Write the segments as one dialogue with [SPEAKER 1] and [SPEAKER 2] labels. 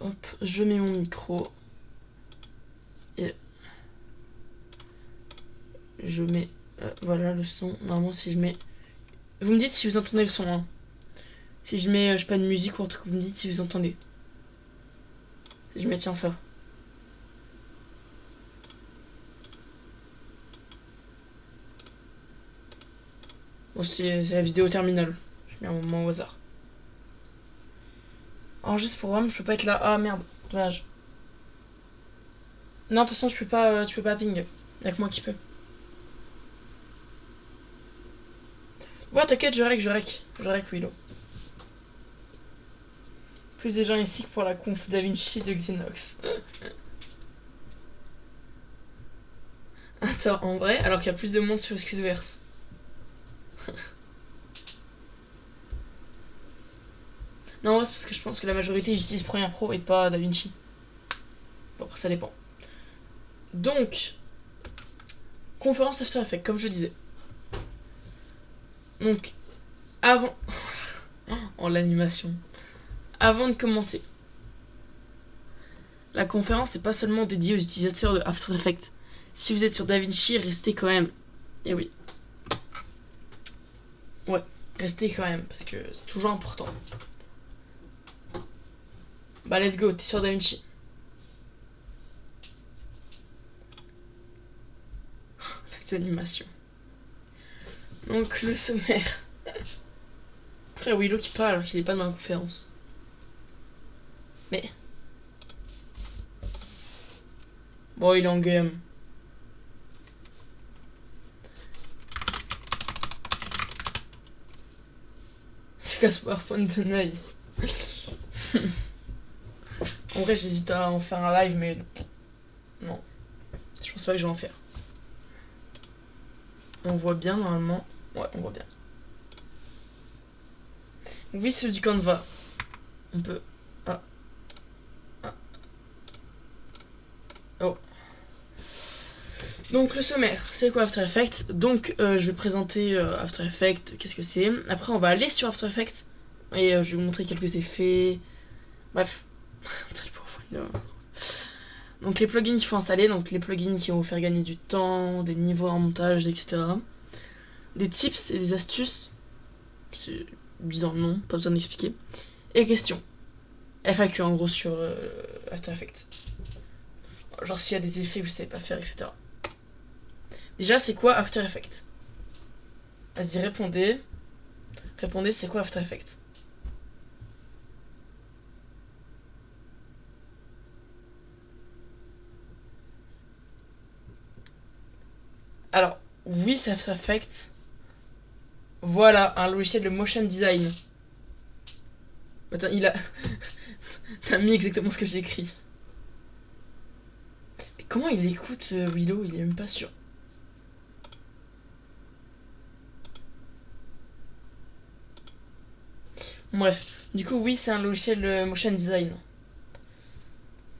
[SPEAKER 1] Hop, je mets mon micro. Et je mets... voilà le son. Normalement, si je mets... Vous me dites si vous entendez le son, hein. Si je mets, je sais pas, une musique ou un truc, vous me dites si vous entendez. Si je mets, tiens, ça. Bon, c'est la vidéo terminale. Je mets un moment au hasard. Enregistre programme, je peux pas être là. Ah merde, dommage. Non, de toute façon, tu peux pas ping. Y'a que moi qui peux. Ouais, t'inquiète, je rec, Willow. Plus de gens ici que pour la conf DaVinci de Xenox. Attends, en vrai, alors qu'il y a plus de monde sur Squidverse. Non, ouais, c'est parce que je pense que la majorité utilise Premiere Pro et pas DaVinci. Bon, après, ça dépend. Donc, conférence After Effects, comme je disais. Donc, avant... Oh, l'animation. Avant de commencer. La conférence n'est pas seulement dédiée aux utilisateurs de After Effects. Si vous êtes sur DaVinci, restez quand même. Et oui. Ouais, restez quand même, parce que c'est toujours important. Bah, let's go, t'es sur DaVinci. Les animations. Donc, le sommaire. Après, Willow qui parle alors qu'il est pas dans la conférence. Mais... Bon, il est en game. C'est quoi ce PowerPoint de Neuil? En vrai, j'hésite à en faire un live, mais... Non. Je pense pas que je vais en faire. On voit bien, normalement. Ouais, on voit bien. Oui, c'est du Canva. On peut... Ah. Ah. Oh. Donc, le sommaire, c'est quoi After Effects? Donc, je vais présenter After Effects, qu'est-ce que c'est. Après, on va aller sur After Effects. Et je vais vous montrer quelques effets. Bref. Donc, les plugins qu'il faut installer. Donc, les plugins qui vont vous faire gagner du temps, des niveaux en montage, etc. Des tips et des astuces. C'est dit dans le nom, pas besoin d'expliquer. Et questions. FAQ en gros sur After Effects. Genre s'il y a des effets que vous savez pas faire, etc. Déjà, c'est quoi After Effects? Vas-y, répondez. Répondez, c'est quoi After Effects? Alors, oui, c'est After Effects. Voilà, un logiciel de motion design. Attends, il a... T'as mis exactement ce que j'ai écrit. Mais comment il écoute Willow? Il est même pas sûr. Bref, du coup, oui, c'est un logiciel de motion design.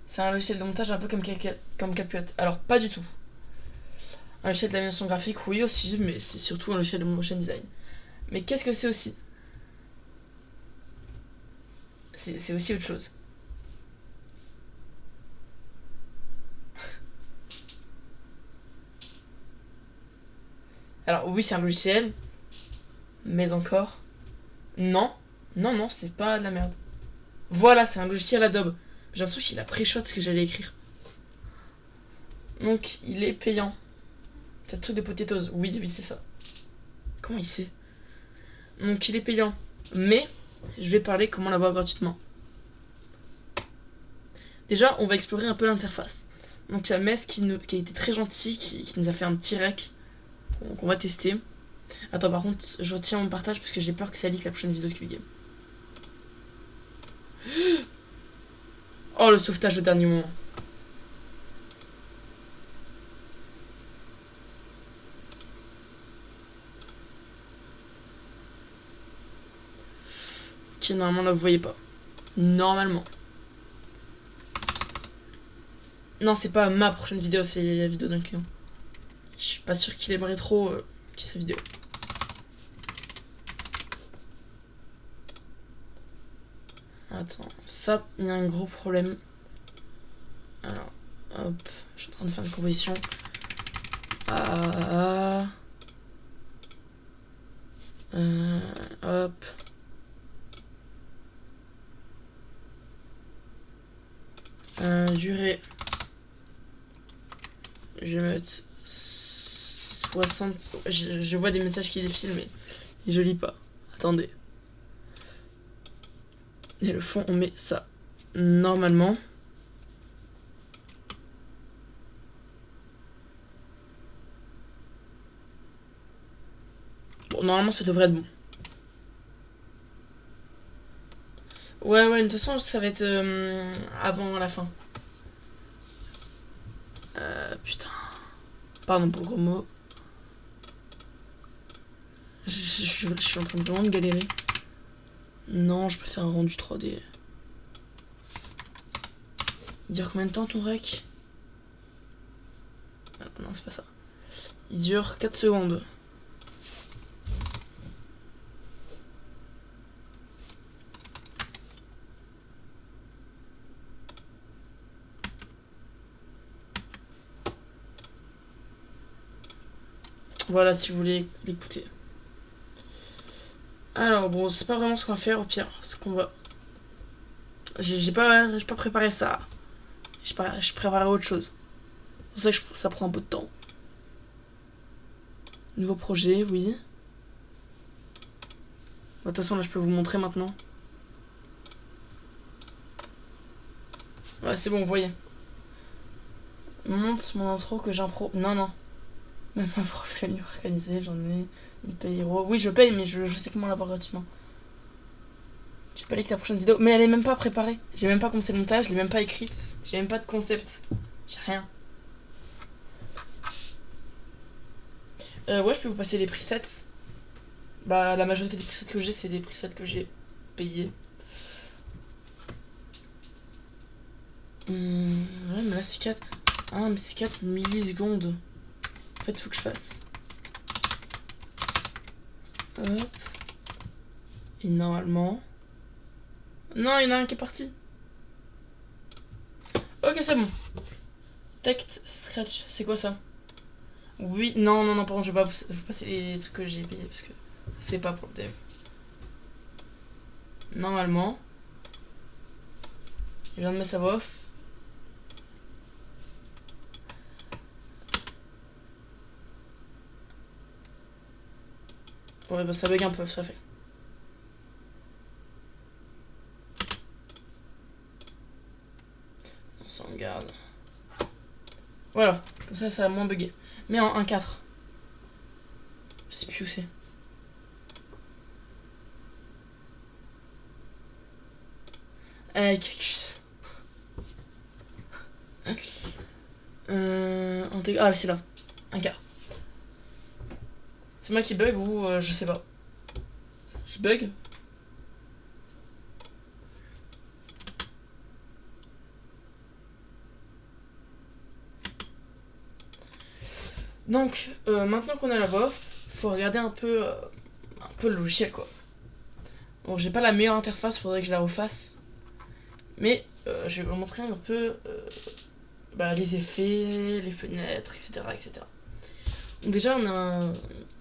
[SPEAKER 1] C'est un logiciel de montage un peu comme CapCut. Alors, pas du tout. Un logiciel d'animation graphique, oui aussi, mais c'est surtout un logiciel de motion design. Mais qu'est-ce que c'est aussi? C'est aussi autre chose. Alors oui, c'est un logiciel, mais encore... Non, non, c'est pas de la merde. Voilà, c'est un logiciel Adobe. J'ai l'impression qu'il a pré-shot ce que j'allais écrire. Donc, il est payant. C'est le truc de potatoes. Oui, c'est ça. Comment il sait? Donc, il est payant. Mais, je vais parler comment l'avoir gratuitement. Déjà, on va explorer un peu l'interface. Donc, il y a Mess qui a été très gentil, qui nous a fait un petit rec qu'on va tester. Attends, par contre, je retiens mon partage parce que j'ai peur que ça leak la prochaine vidéo de Cube Game. Oh, le sauvetage au dernier moment. Ok, normalement, là, vous voyez pas. Normalement. Non, c'est pas ma prochaine vidéo, c'est la vidéo d'un client. Je suis pas sûr qu'il aimerait trop qu'il sa vidéo. Attends, ça, il y a un gros problème. Alors, hop, je suis en train de faire une composition. Hop. Durée. Je vais mettre 60. Je vois des messages qui défilent, mais je lis pas. Attendez. Et le fond, on met ça. Normalement. Bon, normalement, ça devrait être bon. Ouais, de toute façon, ça va être avant la fin. Putain. Pardon pour le gros mot. Je suis en train de vraiment de galérer. Non, je peux faire un rendu 3D. Il dure combien de temps ton rec? Non, c'est pas ça. Il dure 4 secondes. Voilà, si vous voulez l'écouter. Alors, bon, c'est pas vraiment ce qu'on va faire, au pire. Ce qu'on va... J'ai pas préparé ça. J'ai préparé autre chose. C'est pour ça que ça prend un peu de temps. Nouveau projet, oui. De toute façon, là, je peux vous montrer maintenant. Ouais, c'est bon, vous voyez. Monte mon intro que j'impro... Non. Même ma prof l'a mieux organisé, j'en ai... Il paye euros. Oui, je paye, mais je sais comment l'avoir gratuitement. J'ai pas liké ta prochaine vidéo. Mais elle est même pas préparée. J'ai même pas commencé le montage, je l'ai même pas écrite. J'ai même pas de concept. J'ai rien. Ouais, je peux vous passer les presets. Bah, la majorité des presets que j'ai, c'est des presets que j'ai payés. Ouais, mais là, c'est 4... Ah, mais c'est 4 millisecondes. En fait, faut que je fasse... Hop. Et normalement... Non, il y en a un qui est parti. Ok, c'est bon. Text Scratch, c'est quoi ça? Oui, non, pardon, je vais pas passer les trucs que j'ai payés parce que ça se fait pas pour le dev. Normalement. Je viens de mettre sa voix off. Ouais, bah ça bug un peu, ça fait. On s'en garde. Voilà, comme ça a moins bugué. Mais en 1.4. Je sais plus où c'est. Cacus. Ah, c'est là. 1K. C'est moi qui bug ou je sais pas. Je bug. Donc, maintenant qu'on a la voix off, faut regarder un peu le logiciel, quoi. Bon, j'ai pas la meilleure interface, faudrait que je la refasse. Mais je vais vous montrer un peu les effets, les fenêtres, etc. Donc déjà, on a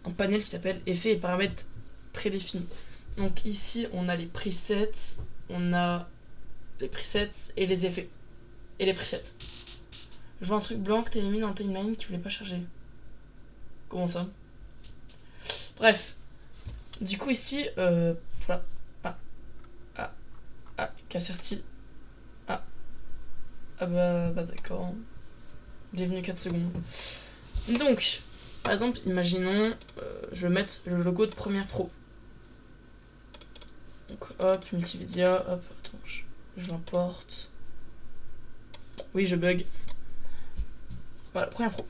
[SPEAKER 1] un panel qui s'appelle effets et paramètres prédéfinis. Donc ici, on a les presets, on a les presets et les effets. Et les presets. Je vois un truc blanc que t'avais mis dans le timeline qui voulait pas charger. Comment ça? Bref. Du coup ici, voilà. Qu'asserti. Bah d'accord. Bienvenue 4 secondes. Donc, par exemple, imaginons, je vais mettre le logo de Premiere Pro. Donc hop, multimédia, hop, attends, je l'importe. Oui, je bug. Voilà, Premiere Pro.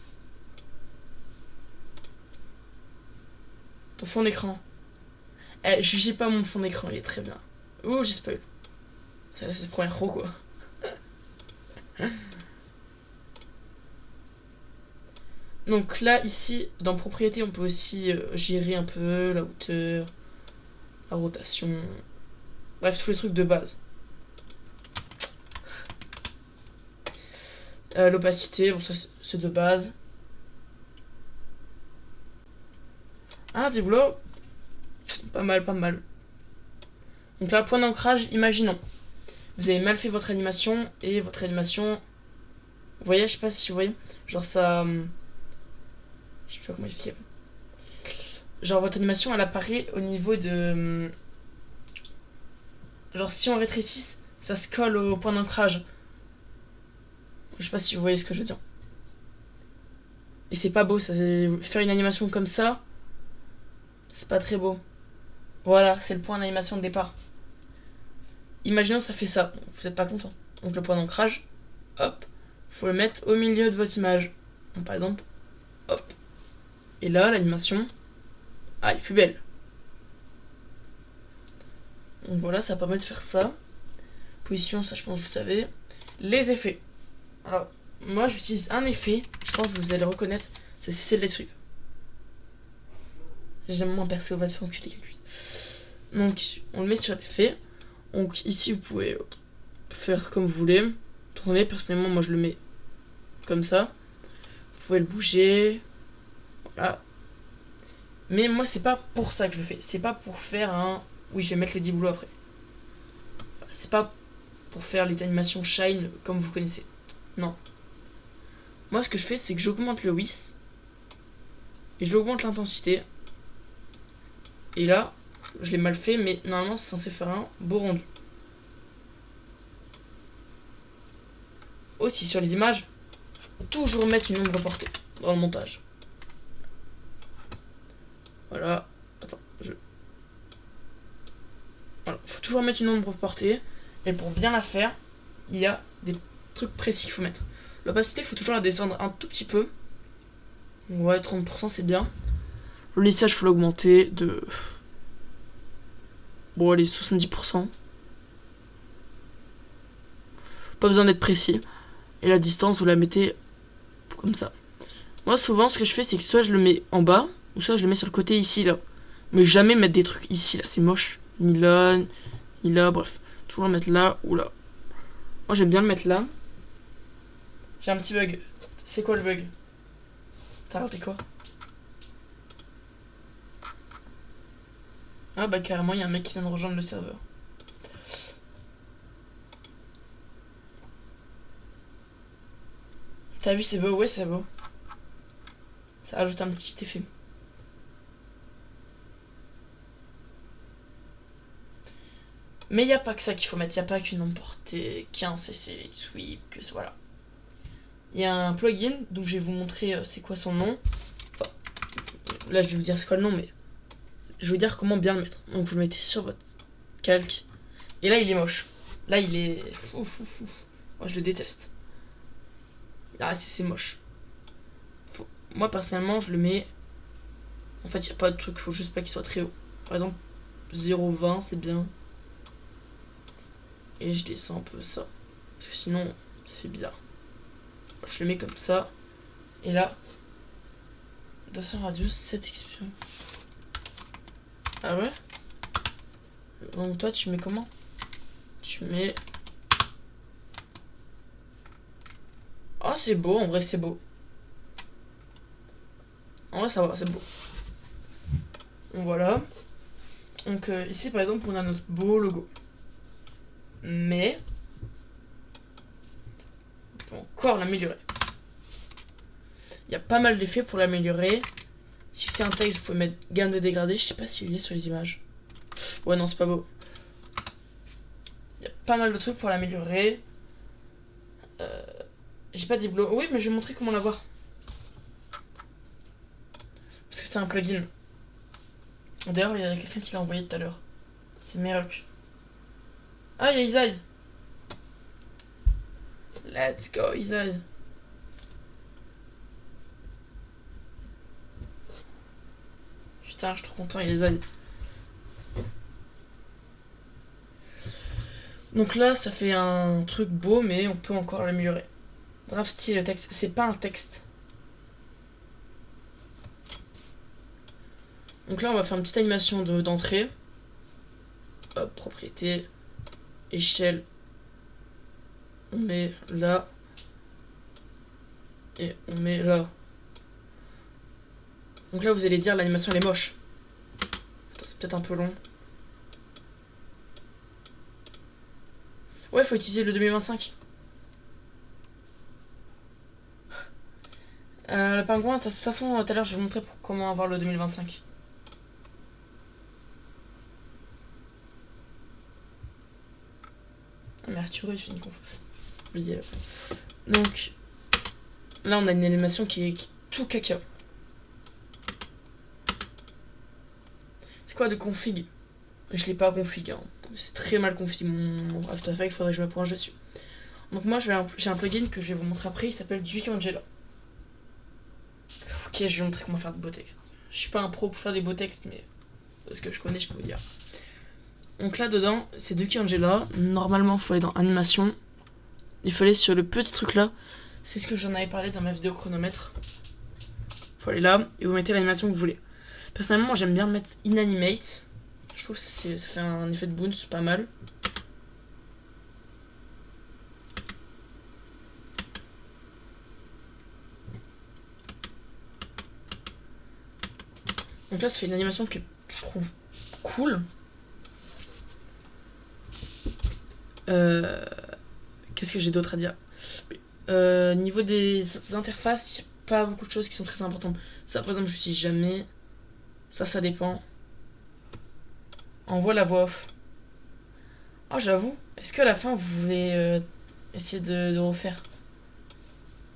[SPEAKER 1] Ton fond d'écran. Jugez pas mon fond d'écran, il est très bien. Ouh, j'ai spoil. C'est Premiere Pro, quoi. Donc là, ici, dans propriété, on peut aussi gérer un peu la hauteur, la rotation. Bref, tous les trucs de base. L'opacité, bon ça c'est de base. Ah, des boulots. Pas mal, pas mal. Donc là, point d'ancrage, imaginons. Vous avez mal fait votre animation et votre animation... Vous voyez, je sais pas si vous voyez. Genre ça... Je sais pas comment expliquer. Genre votre animation, elle apparaît au niveau de... Genre si on rétrécit, ça se colle au point d'ancrage. Je sais pas si vous voyez ce que je veux dire. Et c'est pas beau, ça. Faire une animation comme ça, c'est pas très beau. Voilà, c'est le point d'animation de départ. Imaginons ça fait ça, vous êtes pas content. Donc le point d'ancrage, hop, faut le mettre au milieu de votre image. Donc par exemple, hop. Et là, l'animation, ah, elle est plus belle. Donc voilà, ça permet de faire ça. Position, ça je pense que vous savez. Les effets. Alors, moi j'utilise un effet, je pense que vous allez le reconnaître, c'est CC Sweep. J'aime moins percer au va te faire enculer quelqu'un. Donc, on le met sur l'effet. Donc ici vous pouvez faire comme vous voulez. Tourner, personnellement moi je le mets comme ça. Vous pouvez le bouger. Voilà. Mais moi c'est pas pour ça que je le fais. C'est pas pour faire un... Oui, je vais mettre les 10 boulots après. C'est pas pour faire les animations shine comme vous connaissez. Non. Moi ce que je fais c'est que j'augmente le whisk. Et j'augmente l'intensité. Et là, je l'ai mal fait, mais normalement c'est censé faire un beau rendu. Aussi sur les images, faut toujours mettre une ombre portée dans le montage. Voilà. Attends, voilà. Faut toujours mettre une ombre portée. Et pour bien la faire, il y a des trucs précis qu'il faut mettre. L'opacité, il faut toujours la descendre un tout petit peu. Ouais, 30% c'est bien. Le lissage, faut l'augmenter de... Bon, allez, 70%. Pas besoin d'être précis. Et la distance, vous la mettez comme ça. Moi, souvent, ce que je fais, c'est que soit je le mets en bas, ou soit je le mets sur le côté ici, là. Mais jamais mettre des trucs ici, là, c'est moche. Ni là, bref. Toujours le mettre là ou là. Moi, j'aime bien le mettre là. J'ai un petit bug. C'est quoi le bug? T'as raté quoi? Ah bah carrément, il y a un mec qui vient de rejoindre le serveur. T'as vu, c'est beau? Ouais, c'est beau. Ça ajoute un petit effet. Mais il n'y a pas que ça qu'il faut mettre. Il n'y a pas qu'une ombre portée, qu'un CC Sweep, que voilà. Il y a un plugin, donc je vais vous montrer c'est quoi son nom. Enfin, là je vais vous dire c'est quoi le nom, mais je vais vous dire comment bien le mettre. Donc vous le mettez sur votre calque. Et là il est moche. Là il est... Moi je le déteste. Ah c'est moche. Moi personnellement je le mets... En fait il n'y a pas de truc, il faut juste pas qu'il soit très haut. Par exemple 0,20 c'est bien. Et je descends un peu ça. Parce que sinon ça fait bizarre. Je le mets comme ça. Et là 200 radius, 7 XP. Ah ouais? Donc toi tu mets comment? Tu mets... Ah c'est beau, en vrai c'est beau. En vrai ça va, c'est beau. Donc voilà. Donc ici par exemple on a notre beau logo. Mais... on peut encore l'améliorer. Il y a pas mal d'effets pour l'améliorer. Si c'est un texte, vous pouvez mettre gain de dégradé. Je sais pas s'il y est sur les images. Ouais, non, c'est pas beau. Il y a pas mal de trucs pour l'améliorer. J'ai pas dit blow. Oui, mais je vais montrer comment l'avoir. Parce que c'est un plugin. D'ailleurs, il y a quelqu'un qui l'a envoyé tout à l'heure. C'est Merok. Ah, il y a Isaï. Let's go, Isaï. Putain, je suis trop content, il y a Isaï. Donc là, ça fait un truc beau, mais on peut encore l'améliorer. Draft style, le texte, c'est pas un texte. Donc là, on va faire une petite animation d'entrée. Hop, propriété, échelle. On met là. Et on met là. Donc là, vous allez dire l'animation elle est moche. Attends, c'est peut-être un peu long. Ouais, faut utiliser le 2025. Le pingouin, de toute façon, tout à l'heure, je vais vous montrer comment avoir le 2025. Ah, mais Arturo, il fait une conf. Oubliez. Donc, là, on a une animation qui est tout caca. C'est quoi de config? Je l'ai pas config, hein. C'est très mal config mon After Effects, il faudrait que je me penche dessus. Donc moi j'ai un plugin que je vais vous montrer après, il s'appelle Duke Angela. Ok, je vais vous montrer comment faire de beaux textes. Je suis pas un pro pour faire des beaux textes, mais ce que je connais, je peux vous dire. Donc là dedans, c'est Duke Angela. Normalement, il faut aller dans animation. Il faut aller sur le petit truc là. C'est ce que j'en avais parlé dans ma vidéo chronomètre. Il faut aller là et vous mettez l'animation que vous voulez. Personnellement, moi j'aime bien mettre Inanimate. Je trouve que ça fait un effet de bounce pas mal. Donc là, ça fait une animation que je trouve cool. Qu'est-ce que j'ai d'autre à dire? Niveau des interfaces, il n'y a pas beaucoup de choses qui sont très importantes. Ça, par exemple, je n'utilise jamais. Ça dépend. Envoie la voix off. Ah, j'avoue. Est-ce qu'à la fin, vous voulez essayer de refaire?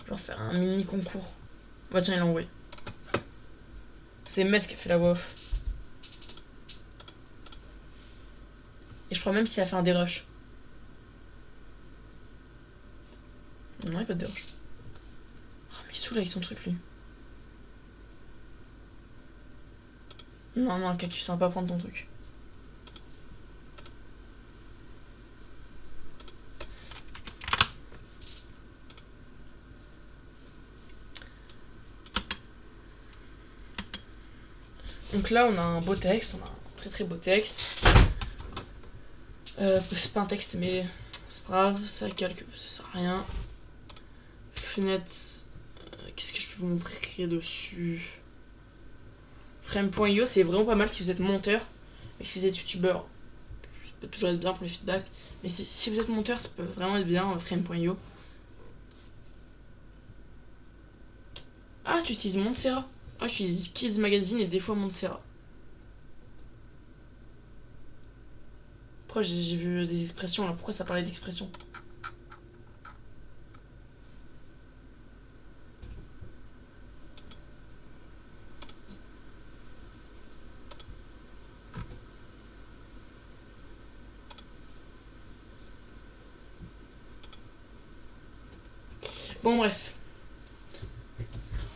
[SPEAKER 1] Genre faire un mini concours. Bah tiens, il l'a envoyé. C'est Metz qui a fait la voix off. Et je crois même qu'il a fait un dérush. Non, il n'y a pas de dérush. Oh, mais il saoule avec son truc, lui. Non, le cactus, ça va pas prendre ton truc. Donc là, on a un beau texte, on a un très très beau texte. C'est pas un texte, mais c'est pas grave, ça calque, ça sert à rien. Fenêtre, qu'est-ce que je peux vous montrer dessus? Frame.io, c'est vraiment pas mal si vous êtes monteur et si vous êtes youtubeur. Ça peut toujours être bien pour les feedbacks. Mais si vous êtes monteur, ça peut vraiment être bien, Frame.io. Ah, tu utilises Montserrat. Ah, j'utilise Kids Magazine et des fois Montserrat. Pourquoi j'ai vu des expressions là? Pourquoi ça parlait d'expressions? Bon, bref.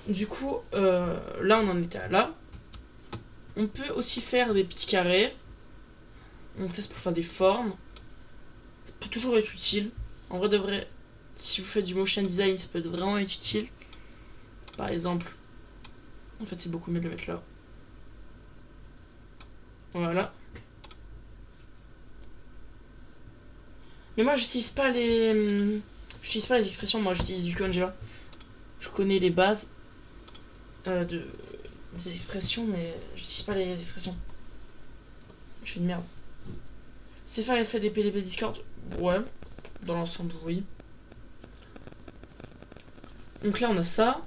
[SPEAKER 1] Du coup, là, on en était à là. On peut aussi faire des petits carrés. Donc ça, c'est pour faire des formes. Ça peut toujours être utile. En vrai de vrai, si vous faites du motion design, ça peut être vraiment être utile. Par exemple, en fait, c'est beaucoup mieux de le mettre là. Voilà. Mais moi, j'utilise pas les expressions. Moi, j'utilise du Angela. Je connais les bases des expressions, mais j'utilise pas les expressions. Je suis une merde. C'est faire l'effet des PDP Discord? Ouais. Dans l'ensemble, oui. Donc là, on a ça.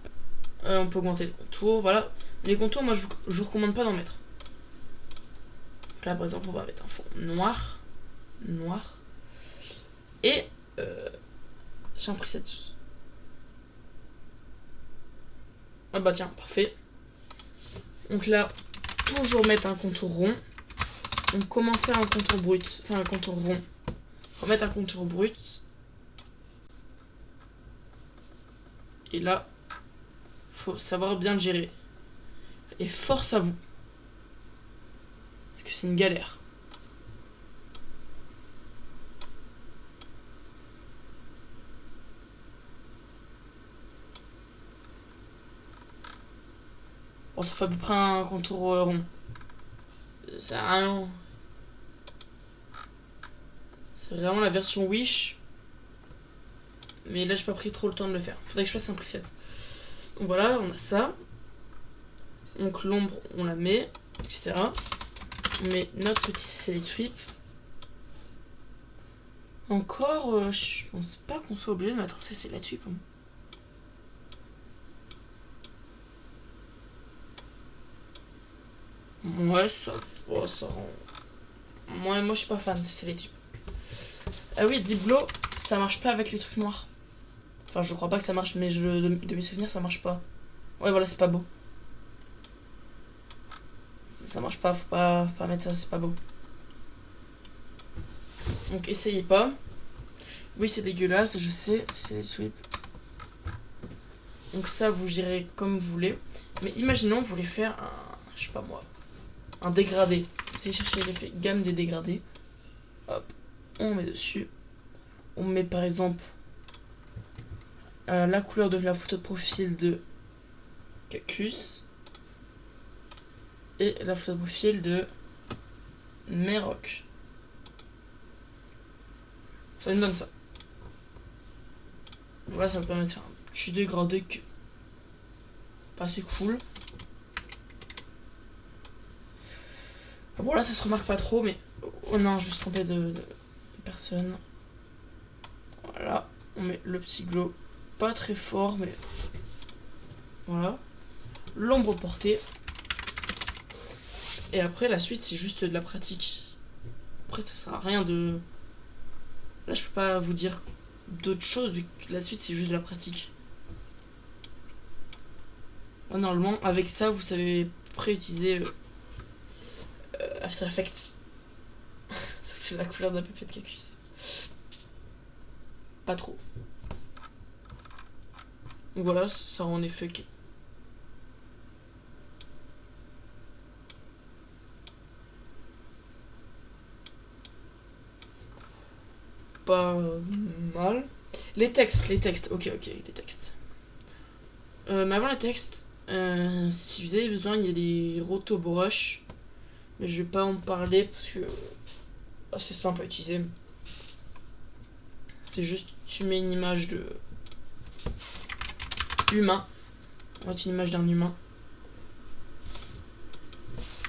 [SPEAKER 1] On peut augmenter les contours, voilà. Les contours, moi, je vous recommande pas d'en mettre. Donc là, par exemple, on va mettre un fond noir. Noir. Et j'ai un preset. Ah bah tiens, parfait. Donc là, toujours mettre un contour rond. Donc comment faire un contour brut? Enfin, un contour rond. On va mettre un contour brut. Et là, faut savoir bien le gérer. Et force à vous. Parce que c'est une galère. Bon, ça fait à peu près un contour rond. Ça sert à rien. C'est vraiment la version Wish. Mais là, j'ai pas pris trop le temps de le faire. Faudrait que je fasse un preset. Voilà, on a ça. Donc l'ombre, on la met, etc. On met notre petit select sweep. Encore, je pense pas qu'on soit obligé de mettre un select sweep. Hein. Ouais, ça rend... Moi je suis pas fan de ces select sweep. Ah oui, Deep Glow, ça marche pas avec les trucs noirs. Enfin, je crois pas que ça marche, mais de mes souvenirs, ça marche pas. Ouais, voilà, c'est pas beau. Ça marche pas, faut pas mettre ça, c'est pas beau. Donc, essayez pas. Oui, c'est dégueulasse, je sais, c'est les sweeps. Donc ça, vous gérez comme vous voulez. Mais imaginons, vous voulez faire un, je sais pas moi, un dégradé. Essayez de chercher l'effet gamme des dégradés. Hop, on met dessus. On met par exemple la couleur de la photo de profil de Cacus. Et la photo de profil de Meroc. Ça me donne ça. Voilà, ça me permet de faire un petit dégradé qui est pas assez cool. Bon là ça se remarque pas trop, mais oh non, je me suis trompée de personne. Voilà, on met le petit glow, pas très fort, mais voilà. L'ombre portée. Et après la suite c'est juste de la pratique. Après ça sert à rien de... Là je peux pas vous dire d'autres choses vu que la suite c'est juste de la pratique. Normalement avec ça vous savez préutiliser After Effects. C'est la couleur d'un pépé de cactus. Pas trop. Donc voilà, ça rend en effet que... pas mal. Les textes, ok, les textes. Mais avant les textes, si vous avez besoin, il y a des rotobrush. Mais je vais pas en parler parce que c'est simple à utiliser. C'est juste, tu mets une image de humain. On va mettre une image d'un humain.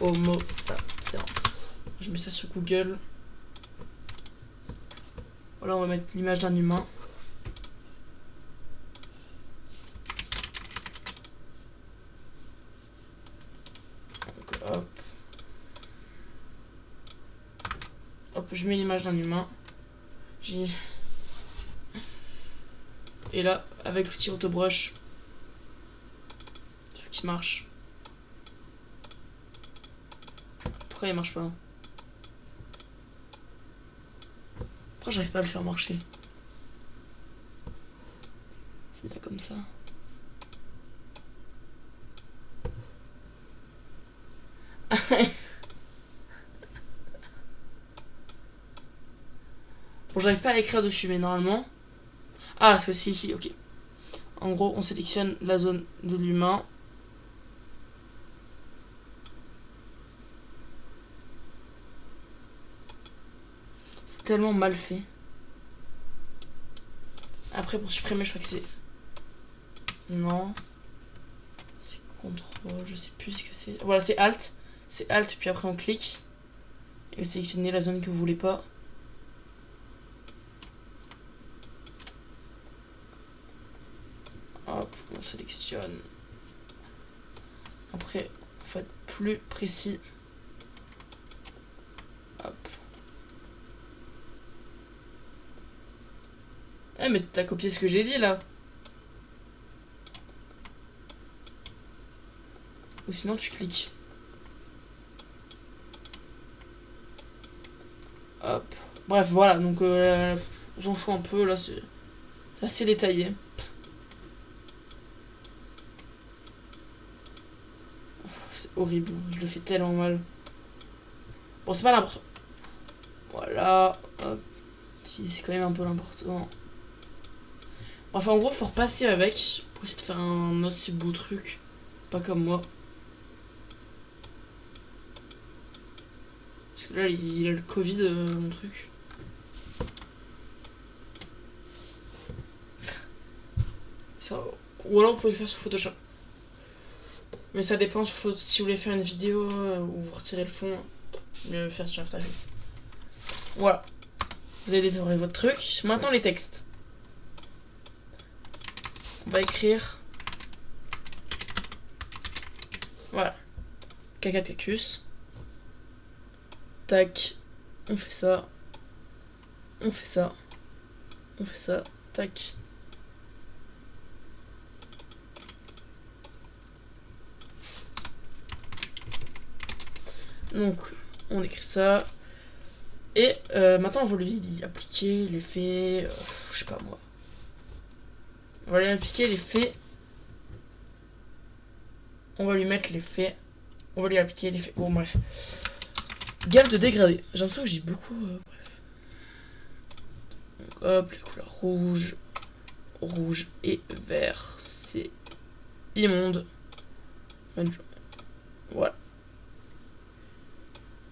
[SPEAKER 1] Homo sapiens. Je mets ça sur Google. Voilà, on va mettre l'image d'un humain. Donc, hop. Hop, je mets l'image d'un humain. Et là, avec l'outil autobrush, il faut qu'il marche. Pourquoi il marche pas? Pourquoi j'arrive pas à le faire marcher? C'est bien comme ça. Bon, j'arrive pas à l'écrire dessus, mais normalement... Ah, parce que c'est ici, ok. En gros, on sélectionne la zone de l'humain. C'est tellement mal fait. Après, pour supprimer, je crois que c'est... Non. C'est CTRL, je sais plus ce que c'est. Voilà, c'est Alt. C'est Alt, puis après on clique. Et vous sélectionnez la zone que vous voulez pas. Hop, on sélectionne. Après, on faut être plus précis. Hop. Eh, mais t'as copié ce que j'ai dit là. Ou sinon tu cliques. Hop. Bref, voilà, donc j'en fous un peu, là c'est assez détaillé. C'est horrible, je le fais tellement mal. Bon, c'est pas l'important. Voilà, hop. Si, c'est quand même un peu l'important. Bref, en gros, faut repasser avec pour essayer de faire un assez beau truc. Pas comme moi. Parce que là, il a le Covid, mon truc. Ça, Ou alors vous pouvez le faire sur Photoshop. Mais ça dépend si vous voulez faire une vidéo où vous retirez le fond, mieux le faire sur After Effects. Voilà. Vous avez décoré votre truc. Maintenant les textes. On va écrire. Voilà. Caca cacus. Tac. On fait ça. On fait ça. On fait ça. Tac. Donc, on écrit ça. Et maintenant, on va lui appliquer l'effet. Je sais pas moi. On va lui appliquer l'effet. On va lui mettre l'effet. On va lui appliquer l'effet. Bon, bref. Gamme de dégradé. J'ai l'impression que j'ai beaucoup. Bref. Donc, hop, les couleurs rouge. Rouge et vert. C'est immonde. Voilà.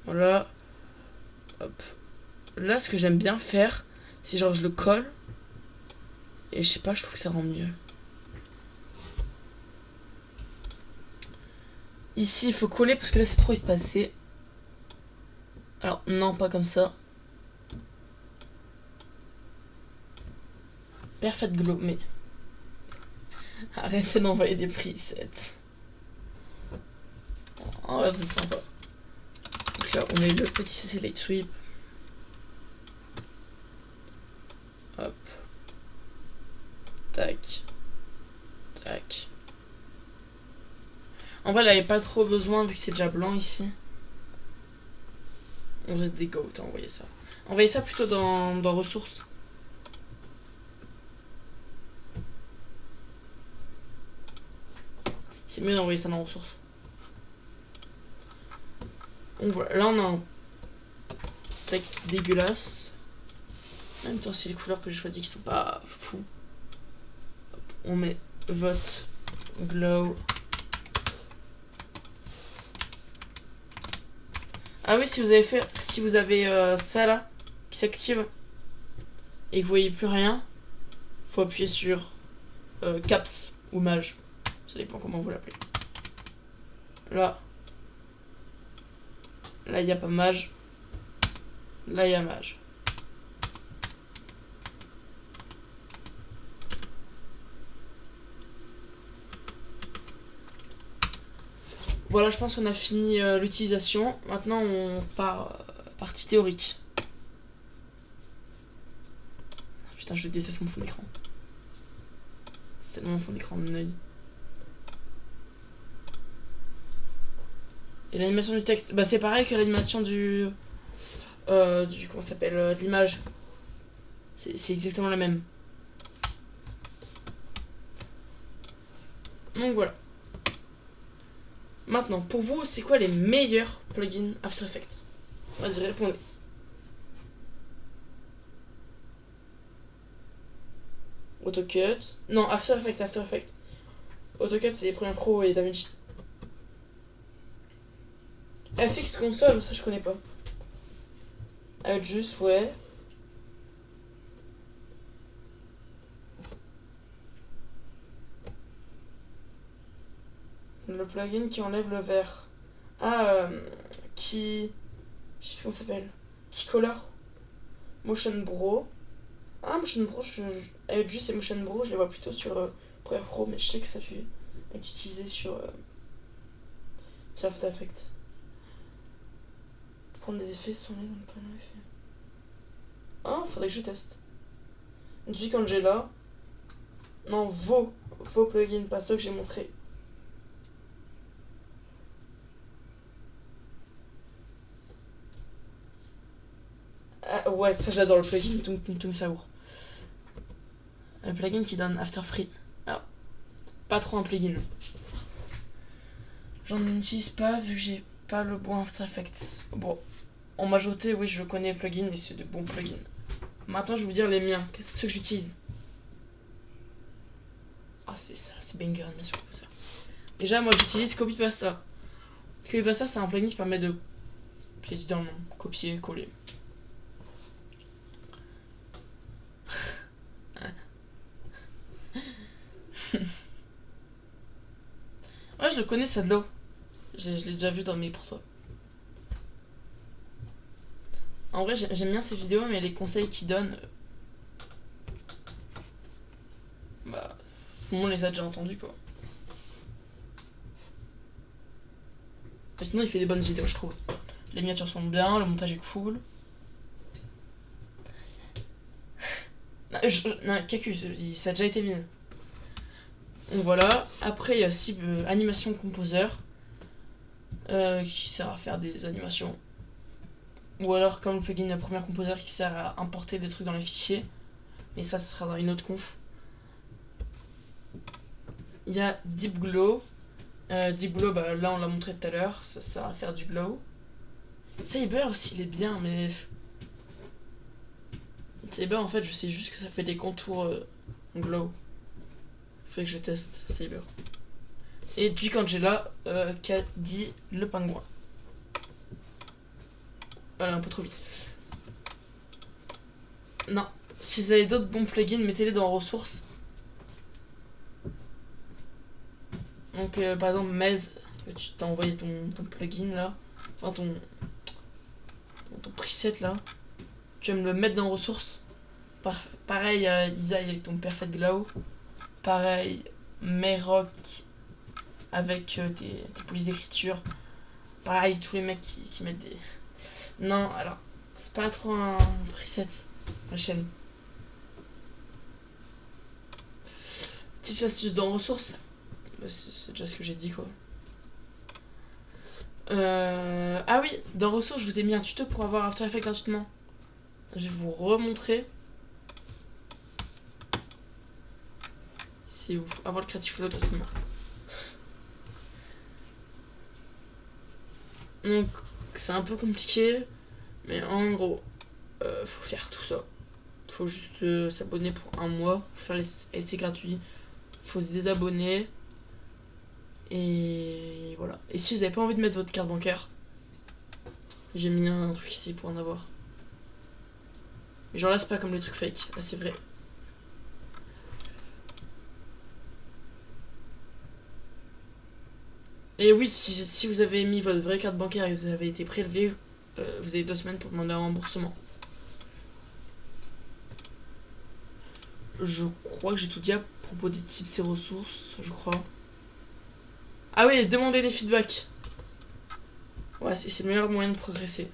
[SPEAKER 1] Voilà. Hop. Là, ce que j'aime bien faire, c'est genre je le colle. Et je sais pas, je trouve que ça rend mieux. Ici, il faut coller parce que là, c'est trop espacé. Alors, non, pas comme ça. Perfect glow, mais... Arrêtez d'envoyer des presets. Oh, ouais, vous êtes sympa. Donc là, on met le petit CC Light Sweep. Hop. Tac. Tac. En vrai, elle avait pas trop besoin vu que c'est déjà blanc ici. Vous êtes des goats, envoyez ça. Envoyez ça plutôt dans ressources. C'est mieux d'envoyer ça dans ressources. Donc voilà, là on a un texte dégueulasse. En même temps, c'est les couleurs que j'ai choisies qui sont pas fous. Hop, on met vote glow. Ah oui, si vous avez ça là qui s'active et que vous voyez plus rien, faut appuyer sur caps ou mage. Ça dépend comment vous l'appelez. Là il n'y a pas mage. Là il y a mage. Voilà, je pense qu'on a fini l'utilisation. Maintenant on part partie théorique. Putain, je déteste mon fond d'écran. C'est tellement mon fond d'écran de mon œil. Et l'animation du texte, bah c'est pareil que l'animation du comment ça s'appelle, de l'image. C'est exactement la même. Donc voilà. Maintenant, pour vous, c'est quoi les meilleurs plugins After Effects? Vas-y, répondez. AutoCut. Non, After Effects. AutoCut, c'est Premiere Pro et DaVinci. FX Console, ça je connais pas. Juste, ouais. Le plugin qui enlève le vert. Ah, qui... Je sais plus comment ça s'appelle. Qui colore. Motion Bro. Ah, Motion Bro, juste et Motion Bro, je les vois plutôt sur Premiere Pro, mais je sais que ça peut être utilisé sur After Effects. Prendre des effets sont les dans le prénom effet. Ah, faudrait que je teste. Depuis quand j'ai là. Non, vos plugins, pas ceux que j'ai montrés. Ah, ouais, ça j'adore le plugin Tung Saour. Le plugin qui donne After Free. Alors, pas trop un plugin. J'en utilise pas vu que j'ai pas le bon After Effects. Bon, en majorité, oui, je connais le plugin et c'est de bons plugins. Maintenant, je vais vous dire les miens. Qu'est-ce que j'utilise? Ah, c'est ça, c'est banger animation. Ça. Déjà, moi j'utilise Copypasta. Copypasta, c'est un plugin qui permet de. J'ai dit dans le nom, copier, coller. je le connais, ça de l'eau. Je l'ai déjà vu dans mes pour toi. En vrai, j'aime bien ces vidéos, mais les conseils qu'il donne, bah, tout le monde les a déjà entendus, quoi. Mais sinon, il fait des bonnes vidéos, je trouve. Les miniatures sont bien, le montage est cool. Non, Kaku, ça a déjà été mis. Donc voilà. Après, il y a aussi Animation Composer, qui sert à faire des animations. Ou alors, comme le plugin Premiere Composer, qui sert à importer des trucs dans les fichiers. Mais ça, ce sera dans une autre conf. Il y a Deep Glow. Deep Glow, bah, là, on l'a montré tout à l'heure. Ça sert à faire du glow. Saber aussi, il est bien, mais... Saber, en fait, je sais juste que ça fait des contours glow. Fait que je teste Saber. Et Duke Angela, qu'a dit le pingouin. Voilà, un peu trop vite. Non. Si vous avez d'autres bons plugins, mettez-les dans ressources. Donc, par exemple, Mez, que tu t'as envoyé ton plugin là. Enfin, ton preset là. Tu vas me le mettre dans ressources. Pareil, Isaïe avec ton Perfect Glow. Pareil, Merock avec tes polices d'écriture. Pareil, tous les mecs qui mettent des... Non, alors, c'est pas trop un preset, la chaîne. Tips astuces dans ressources. C'est déjà ce que j'ai dit, quoi. Ah oui, dans ressources, je vous ai mis un tuto pour avoir After Effects gratuitement. Je vais vous remontrer. C'est ouf. Avoir le Creative Flow gratuitement. Donc, c'est un peu compliqué. Mais en gros, faut faire tout ça. Faut juste s'abonner pour un mois. Faut faire les essais gratuits. Faut se désabonner. Et voilà. Et si vous avez pas envie de mettre votre carte bancaire, j'ai mis un truc ici pour en avoir. Mais genre là, c'est pas comme les trucs fake. Là, c'est vrai. Et oui, si vous avez mis votre vraie carte bancaire et que vous avez été prélevé, vous avez 2 semaines pour demander un remboursement. Je crois que j'ai tout dit à propos des tips et ressources, je crois. Ah oui, demandez des feedbacks. Ouais, c'est le meilleur moyen de progresser.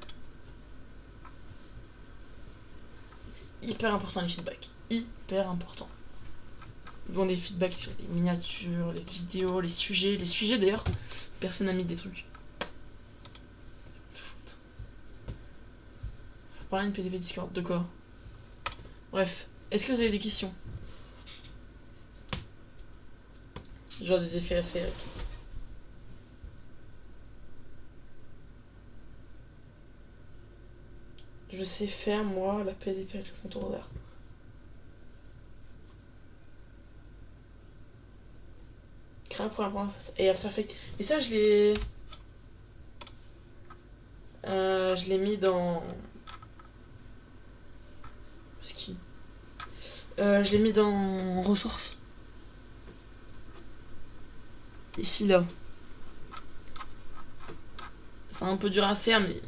[SPEAKER 1] Hyper important les feedbacks. Hyper important. Demandez des feedbacks sur les miniatures, les vidéos, les sujets. Les sujets d'ailleurs, personne n'a mis des trucs. Parler une PDP Discord, de quoi? Bref, est-ce que vous avez des questions? Genre des effets à faire et tout. Je sais faire, moi, la PDP avec le contour vert. Créer un programme et After Effects. Mais ça, je l'ai mis dans... C'est qui? Je l'ai mis dans ressources. Ici, là. C'est un peu dur à faire, mais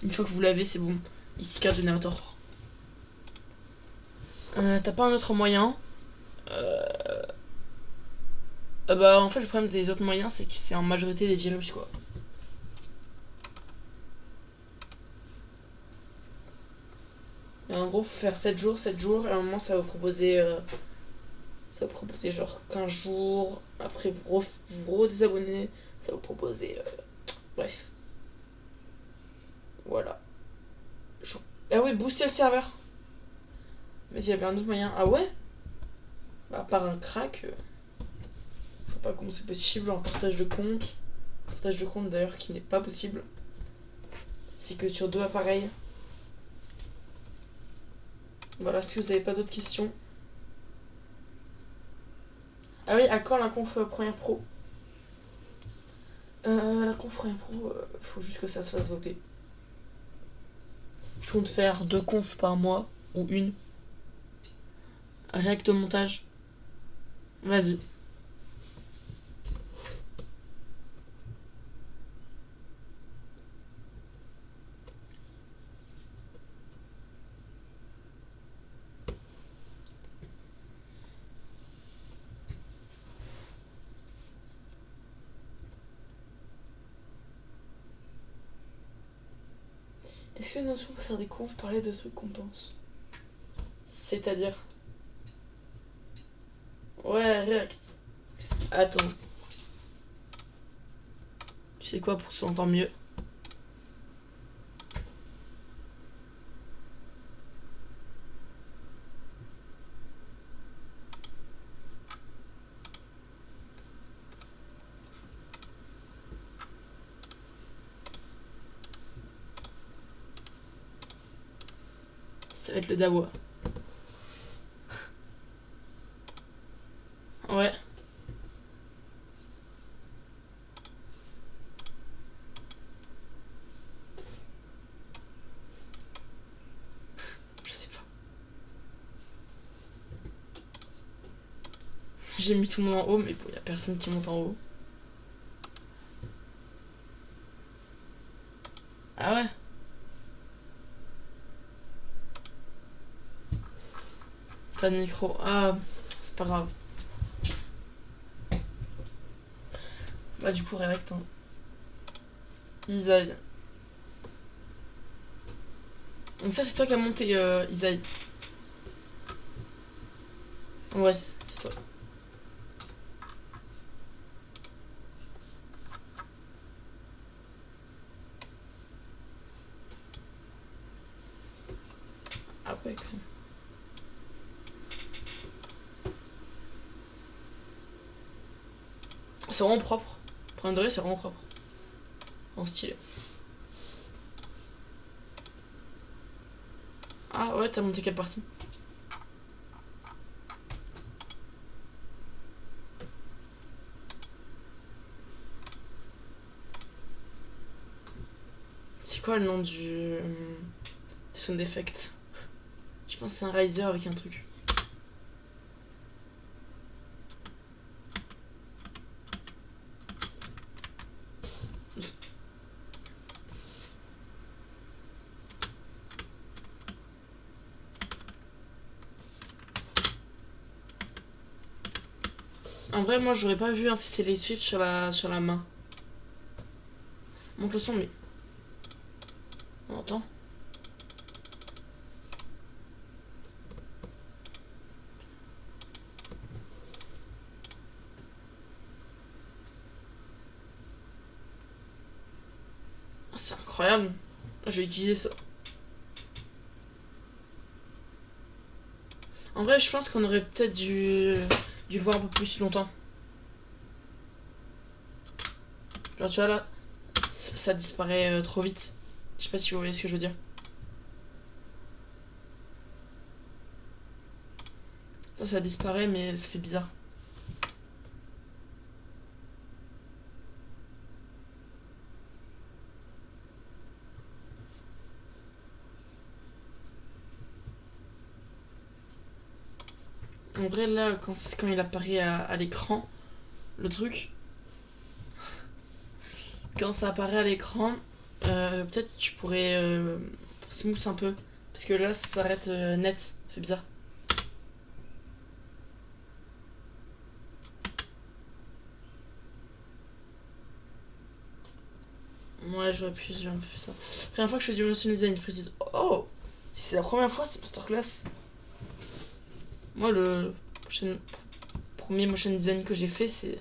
[SPEAKER 1] une fois que vous l'avez, c'est bon. Ici, carte générateur. T'as pas un autre moyen? Bah, en fait, le problème des autres moyens, c'est que c'est en majorité des virus, quoi. Et en gros, faut faire 7 jours, et à un moment, ça va vous proposer genre 15 jours. Après, vous redésabonnez. Ça va vous proposer. Bref. Voilà. Ah oui, booster le serveur. Mais il y avait un autre moyen. Ah ouais? Bah, à part un crack. Je sais pas comment c'est possible en partage de compte. Partage de compte d'ailleurs qui n'est pas possible. C'est que sur 2 appareils. Voilà, si vous avez pas d'autres questions. Ah oui, à quand la conf Premiere Pro? La conf Premiere Pro, faut juste que ça se fasse voter. Je compte faire 2 confs par mois, ou une. React au montage. Vas-y. Est-ce que Notion peut faire des confs, parler de trucs qu'on pense? C'est-à-dire? Ouais, React. Attends. Tu sais quoi, pour que ce soit encore mieux? Ça va être le Dawa. Ouais. Je sais pas. J'ai mis tout le monde en haut, mais bon, y a personne qui monte en haut. Ah ouais? Pas de micro. Ah, c'est pas grave. Bah du coup, React, hein. Isaïe. Donc ça, c'est toi qui as monté, Isaïe. Ouais, c'est toi. Ah ouais, quand même. C'est vraiment propre. Pour un degré, c'est vraiment propre. En style. Ah ouais, t'as monté quelle partie? C'est quoi le nom du sound effect? Je pense que c'est un riser avec un truc. En vrai, moi, j'aurais pas vu hein, si c'est les sweeps sur la main. Monte le son, mais... On entend? Ah, c'est incroyable. Je vais utiliser ça. En vrai, je pense qu'on aurait peut-être dû le voir un peu plus longtemps. Genre, tu vois, là, ça disparaît trop vite. Je sais pas si vous voyez ce que je veux dire. Ça disparaît, mais ça fait bizarre. En vrai, là, quand il apparaît à l'écran, le truc, quand ça apparaît à l'écran, peut-être tu pourrais smooth un peu. Parce que là, ça s'arrête net. Ça fait bizarre. Ouais, j'aurais pu un peu faire ça. Première fois que je fais du motion design, je précise. Oh! Si c'est la première fois, c'est masterclass. Moi, le premier motion design que j'ai fait, c'est.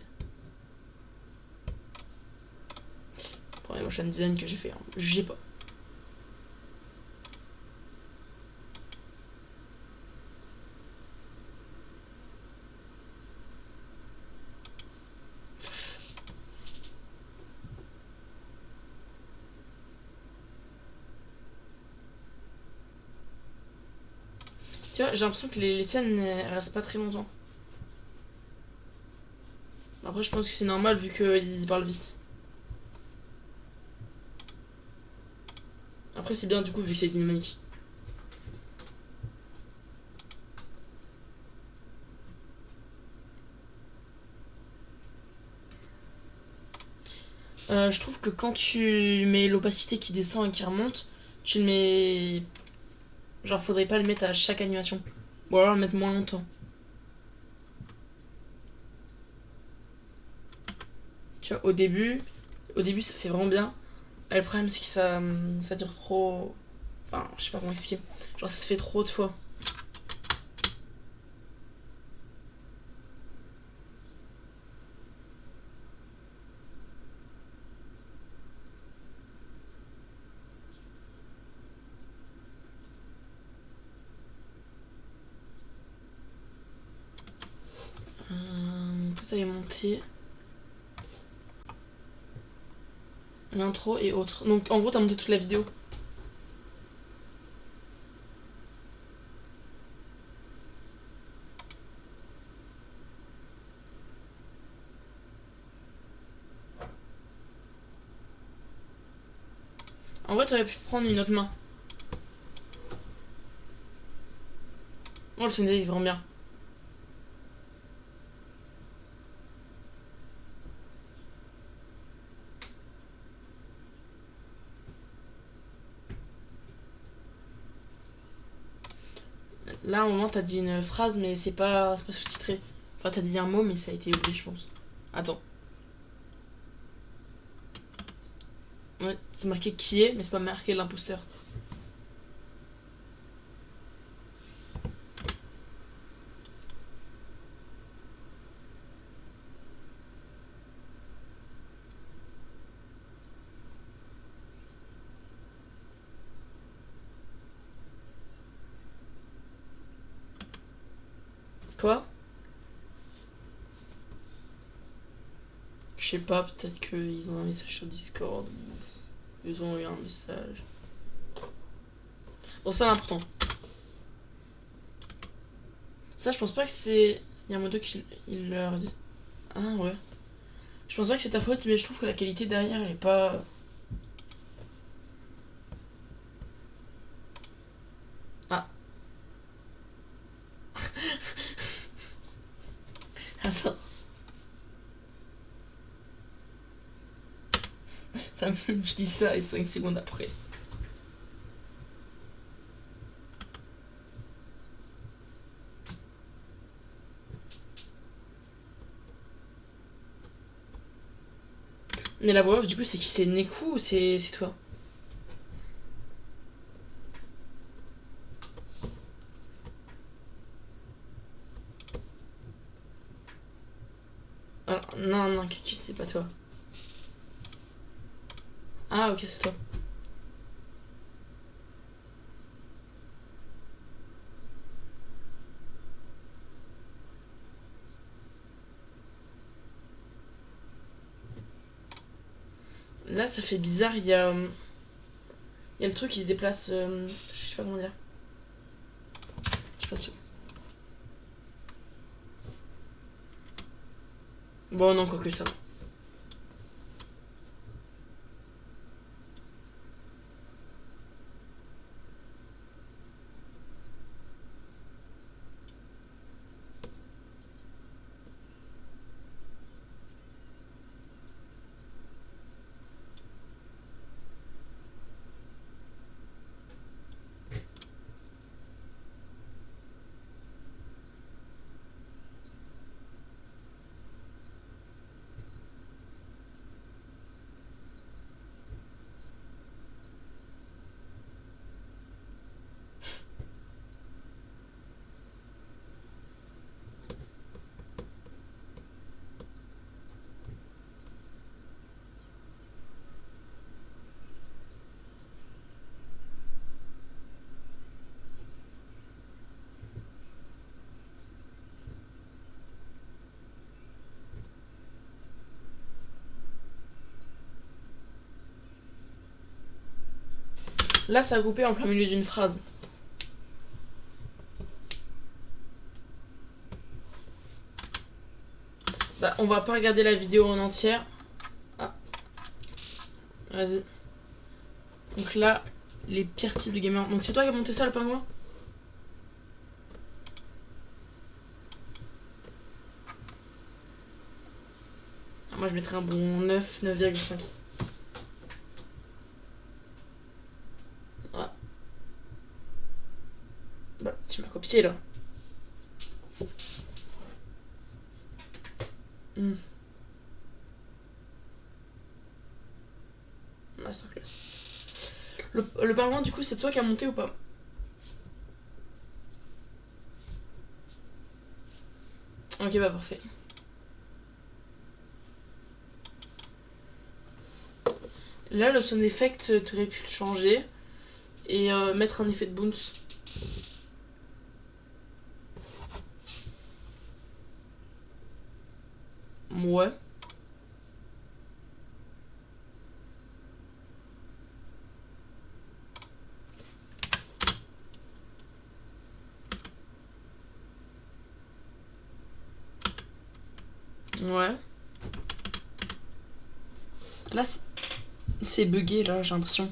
[SPEAKER 1] Premier motion design que j'ai fait, hein. Jugez pas. Tu vois, j'ai l'impression que les scènes elles restent pas très longtemps. Après, je pense que c'est normal vu qu'ils parlent vite. Après, c'est bien du coup vu que c'est dynamique. Je trouve que quand tu mets l'opacité qui descend et qui remonte, tu le mets. Genre, faudrait pas le mettre à chaque animation. Ou alors le mettre moins longtemps. Tu vois, au début ça fait vraiment bien. Et le problème, c'est que ça dure trop. Enfin, je sais pas comment expliquer. Genre, ça se fait trop de fois. Ça est monté. L'intro et autres. Donc, en gros, t'as monté toute la vidéo. En vrai, t'aurais pu prendre une autre main. Oh, le scénario est vraiment bien. Là, à un moment, t'as dit une phrase, mais c'est pas sous-titré. Enfin, t'as dit un mot, mais ça a été oublié, je pense. Attends. Ouais, c'est marqué qui est, mais c'est pas marqué l'imposteur. Quoi? Je sais pas, peut-être qu'ils ont un message sur Discord. Ou ils ont eu un message. Bon, c'est pas important. Ça, je pense pas que c'est Yamamoto qui il leur dit. Ah ouais. Je pense pas que c'est ta faute, mais je trouve que la qualité derrière, elle est pas. Ah, attends. Je dis ça et 5 secondes après. Mais la voix off, du coup, c'est qui? C'est Neku ou c'est toi? Ah, non, non, Kiku, c'est pas toi. Ah, ok, c'est toi. Là, ça fait bizarre, il y a le truc qui se déplace. Je sais pas comment dire. Je suis pas sûre. Bon, non, quoi que ça va. Là, ça a coupé en plein milieu d'une phrase. Bah, on va pas regarder la vidéo en entière. Ah, vas-y. Donc là, les pires types de gamers. Donc c'est toi qui as monté ça, le pingouin? Ah, moi, je mettrais un bon 9, 9,5. Ah. Bah, tu m'as copié, là. Masterclass. Le Le pingouin, du coup, c'est toi qui as monté ou pas? Ok, bah parfait. Là, le sound effect, t'aurais pu le changer et mettre un effet de bounce. Ouais. Ouais. Là, c'est bugué, là, j'ai l'impression.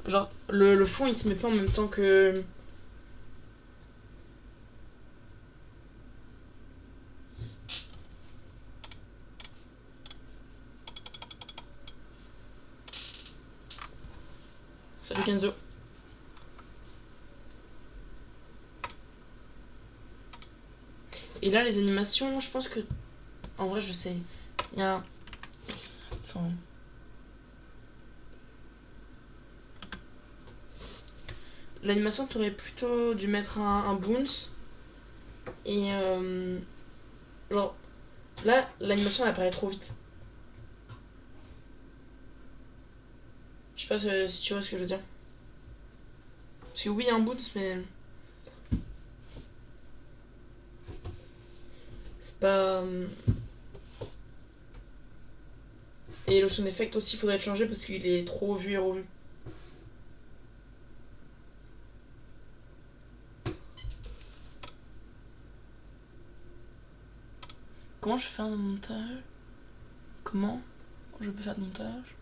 [SPEAKER 1] Genre, le fond, il se met pas en même temps que... Salut Kenzo. Et là, les animations, je pense que... En vrai, je sais. Il y a un... Attends. L'animation, t'aurais plutôt dû mettre un bounce. Et genre, là, l'animation, elle apparaît trop vite. Je sais pas si tu vois ce que je veux dire. Parce que oui, il y a un bounce, mais... C'est pas... Et le sound effect aussi, faudrait le changer parce qu'il est trop vu et revu. Comment je fais un montage? Comment je peux faire de montage?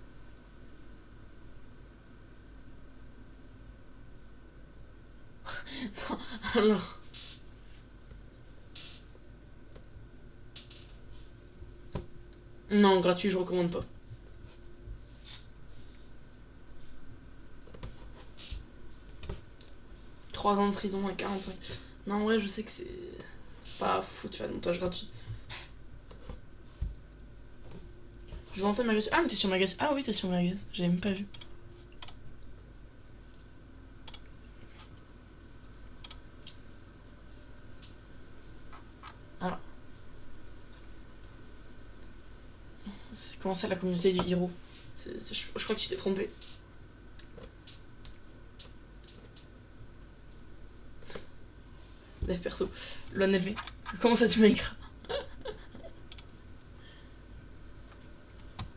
[SPEAKER 1] Non, alors... Non, gratuit, je recommande pas. 3 ans de prison et 45. Non, en vrai, je sais que c'est pas fou de faire le montage gratuit. Je vais entrer Magus. Ah, mais t'es sur Magus. Ah oui, t'es sur Magus. J'avais même pas vu. Alors. C'est comment ça la communauté du héros? Je crois que tu t'es trompé. Dev perso. L'ONLV. Comment ça tu m'écris?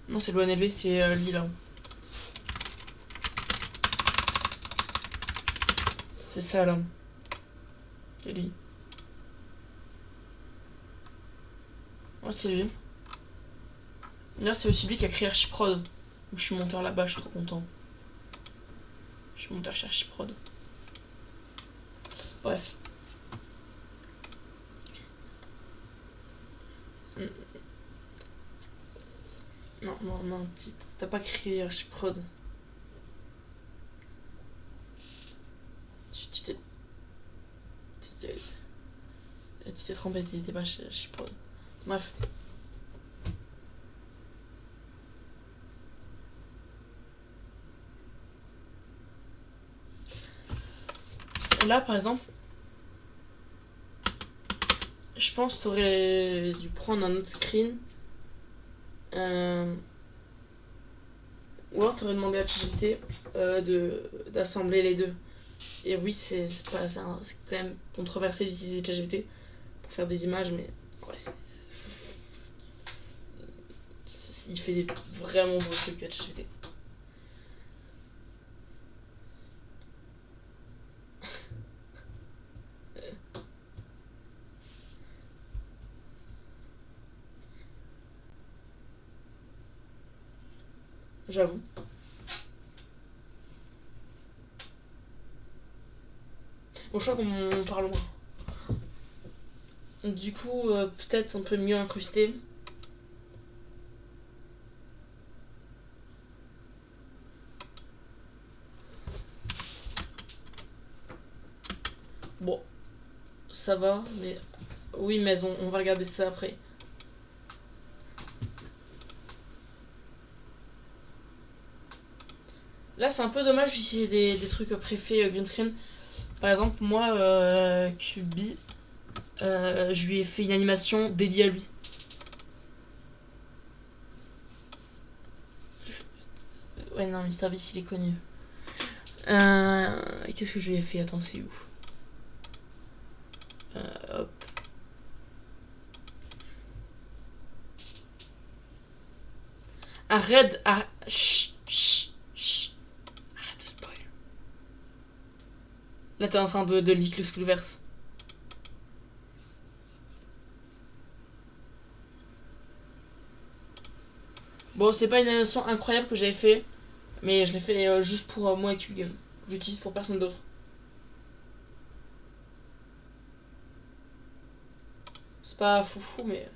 [SPEAKER 1] Non, c'est l'ONLV, c'est Lila. C'est ça là. C'est lui. Ouais, c'est lui. D'ailleurs, c'est aussi lui qui a créé Archiprod. Où je suis monteur là-bas, je suis trop content. Je suis monteur chez Archiprod. Bref. Non, non, non, t'as pas créé Archiprod. Tu t'es. Tu t'es trompé, t'es pas chez Archiprod. Bref. Là, par exemple, je pense que t'aurais dû prendre un autre screen. Ou alors t'aurais demandé à ChatGPT d'assembler les deux. Et oui, c'est quand même controversé d'utiliser ChatGPT pour faire des images, mais ouais, il fait des vraiment beaux trucs à ChatGPT. J'avoue. Bon, je crois qu'on parle loin. Du coup, peut-être un peu mieux incrusté. Bon, ça va, mais... Oui, mais on va regarder ça après. Là, c'est un peu dommage d'utiliser des trucs préfaits green screen. Par exemple, moi, QB, je lui ai fait une animation dédiée à lui. Ouais, non, MrBeast, il est connu. Qu'est-ce que je lui ai fait? Attends, c'est où? Hop. Arrête, chut, chut, chut. Arrête de spoil. Là, t'es en train de leak le Skullverse. Bon, c'est pas une animation incroyable que j'avais fait, mais je l'ai fait juste pour moi et QGame. J'utilise pour personne d'autre. C'est pas foufou, mais.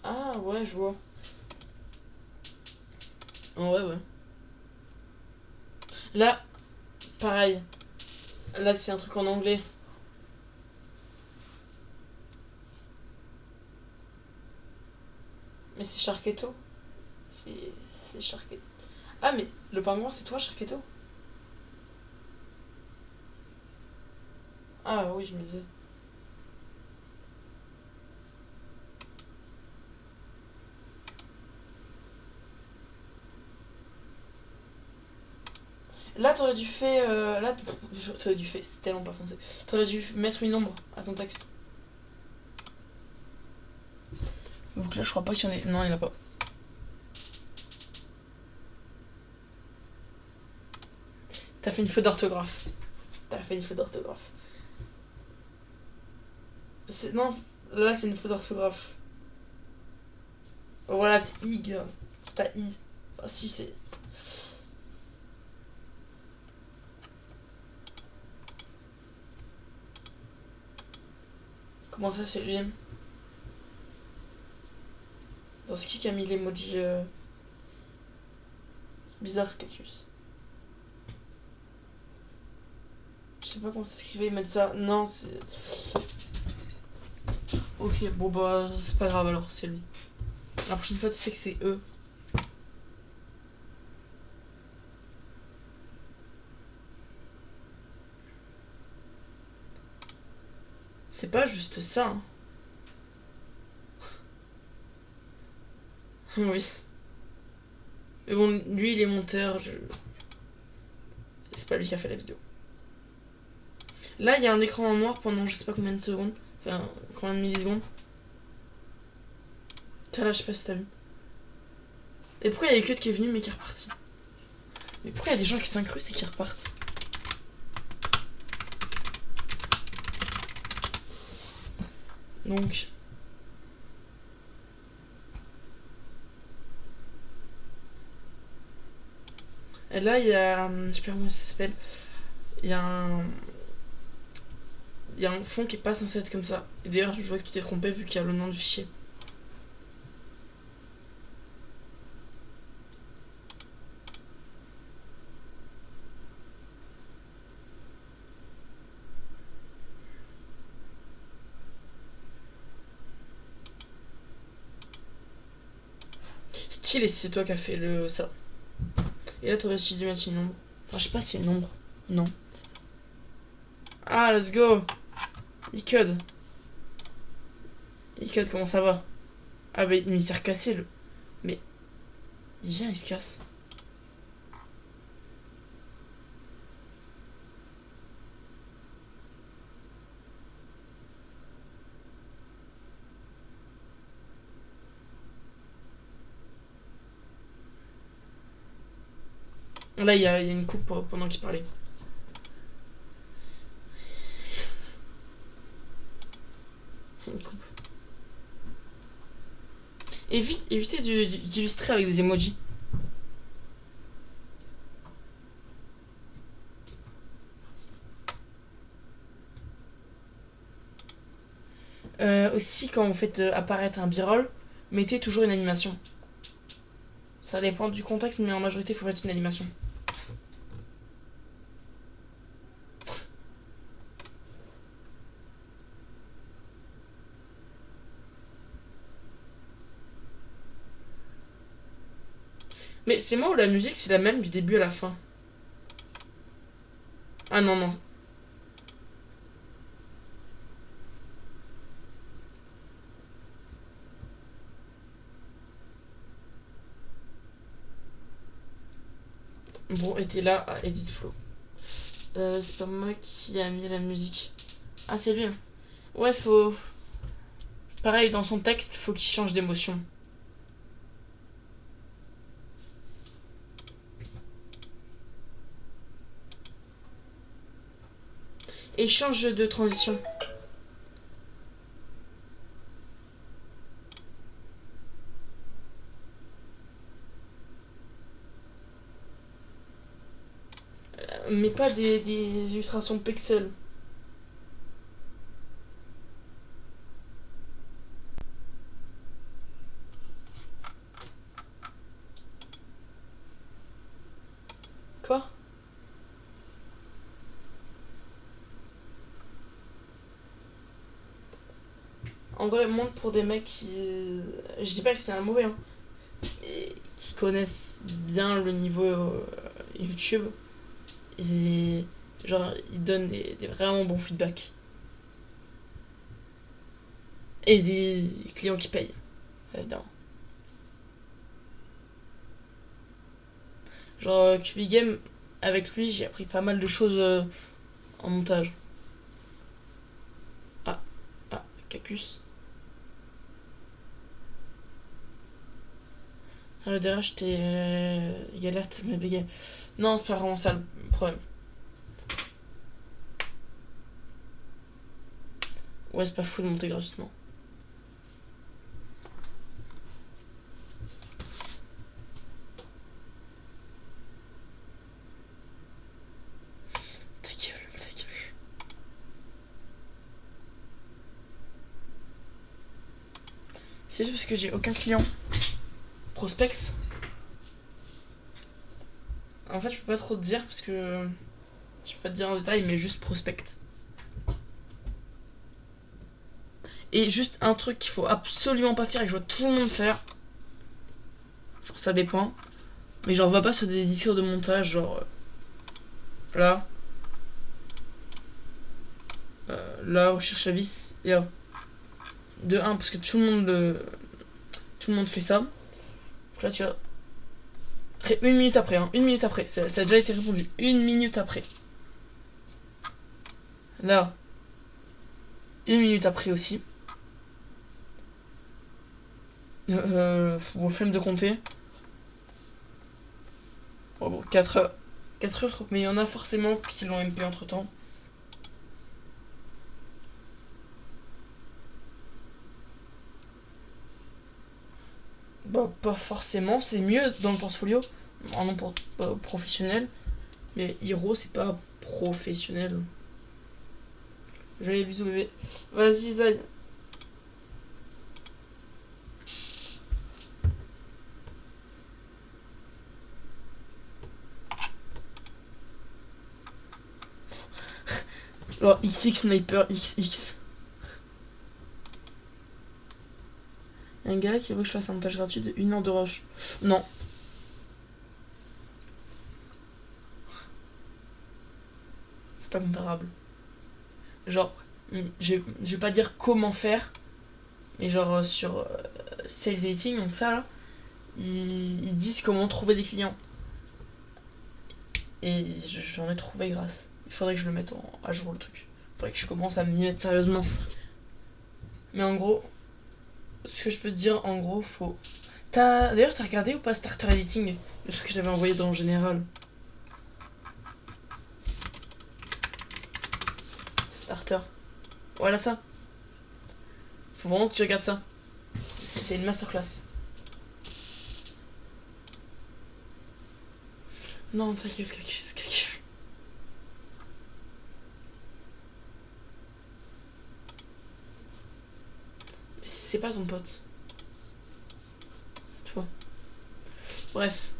[SPEAKER 1] Ah, ouais, je vois. Oh, ouais, ouais. Là, pareil. Là, c'est un truc en anglais. Mais c'est Sharketo. C'est Sharketo. Ah, mais le pingouin, c'est toi, Sharketo? Ah, oui, je me disais. Là, t'aurais dû faire. Là, t'aurais dû faire. C'est tellement pas foncé. T'aurais dû mettre une ombre à ton texte. Donc là, je crois pas qu'il y en ait. Non, il y en a pas. T'as fait une faute d'orthographe. T'as fait une faute d'orthographe. Non, là, c'est une faute d'orthographe. Voilà, c'est I, gars. C'est pas I. Ah, si, c'est. Comment ça, c'est lui? Dans ce qui a mis l'emoji bizarre, ce cactus. Je sais pas comment ça s'écrivait, ils mettent ça. Non, c'est. Ok, bon bah, c'est pas grave alors, c'est lui. La prochaine fois, tu sais que c'est eux. C'est pas juste ça. Hein. Oui. Mais bon, lui, il est monteur. C'est pas lui qui a fait la vidéo. Là, il y a un écran en noir pendant je sais pas combien de secondes. Enfin, combien de millisecondes. Tiens, là, je sais pas si t'as vu. Et pourquoi il y a Cut qui est venu mais qui est reparti? Mais pourquoi il y a des gens qui s'incrustent et qui repartent? Donc. Et là, il y a. Je sais pas comment ça s'appelle. Il y a un. Il y a un fond qui est pas censé être comme ça. Et d'ailleurs, je vois que tu t'es trompé vu qu'il y a le nom du fichier. Stylé si c'est toi qui as fait ça. Et là, t'aurais dû mettre une ombre. Enfin, je sais pas si c'est une ombre. Non. Ah, let's go. Icud. Icud, comment ça va? Ah, bah, il s'est recassé le. Mais. Il vient, il se casse. Là, il y a une coupe pendant qu'il parlait. Une coupe. Évitez d'illustrer avec des emojis. Aussi, quand vous faites apparaître un b-roll, mettez toujours une animation. Ça dépend du contexte, mais en majorité, il faut mettre une animation. Mais c'est moi ou la musique, c'est la même du début à la fin? Ah non, non. Bon, et t'es là à Edit Flow. C'est pas moi qui a mis la musique. Ah, c'est lui. Ouais, faut. Pareil, dans son texte, faut qu'il change d'émotion. Et change de transition. Mais pas des illustrations pixel. Quoi? En vrai, montre pour des mecs qui. Je dis pas que c'est un mauvais, hein. Mais qui connaissent bien le niveau YouTube. Et. Genre, ils donnent des vraiment bons feedbacks. Et des clients qui payent, évidemment. Genre, Cubigame, avec lui, j'ai appris pas mal de choses en montage. Ah, ah, Cacus. Ah, derrière, j'étais galère tellement bégay. Non, c'est pas vraiment ça le problème. Ouais, c'est pas fou de monter gratuitement. Ta gueule, ta gueule. C'est juste parce que j'ai aucun client. Prospect. En fait, je peux pas trop te dire parce que. Je peux pas te dire en détail, mais juste prospect. Et juste un truc qu'il faut absolument pas faire et que je vois tout le monde faire. Enfin, ça dépend. Mais genre, va pas sur des discours de montage, genre. Là. Là, recherche à vis. Et là. De 1, parce que tout le monde tout le monde fait ça. Donc là, tu vois. Une minute après, hein. Une minute après. Ça a déjà été répondu. Une minute après. Là. Une minute après aussi. Bon, flemme de compter. Oh, bon, 4 heures. 4 heures, mais il y en a forcément qui l'ont MP entre temps. Bah, pas forcément, c'est mieux dans le portfolio. Un nom pour professionnel. Mais Hiro, c'est pas professionnel. Joyeux bisous, bébé. Vas-y, Zay. Alors, XX Sniper XX. Un gars qui veut que je fasse un montage gratuit de 1 heure de rush. Non. C'est pas comparable. Genre, je vais pas dire comment faire, mais genre sur Sales Editing, donc ça là, ils disent comment trouver des clients. Et j'en ai trouvé grâce. Il faudrait que je le mette à jour le truc. Il faudrait que je commence à m'y mettre sérieusement. Mais en gros, ce que je peux te dire, en gros, faut. D'ailleurs, t'as regardé ou pas Starter Editing? Le truc que j'avais envoyé dans le général. Starter. Voilà ça. Faut vraiment que tu regardes ça. C'est une masterclass. Non, ta gueule, Cacus, Cacus. Mais c'est pas ton pote. C'est toi. Bref.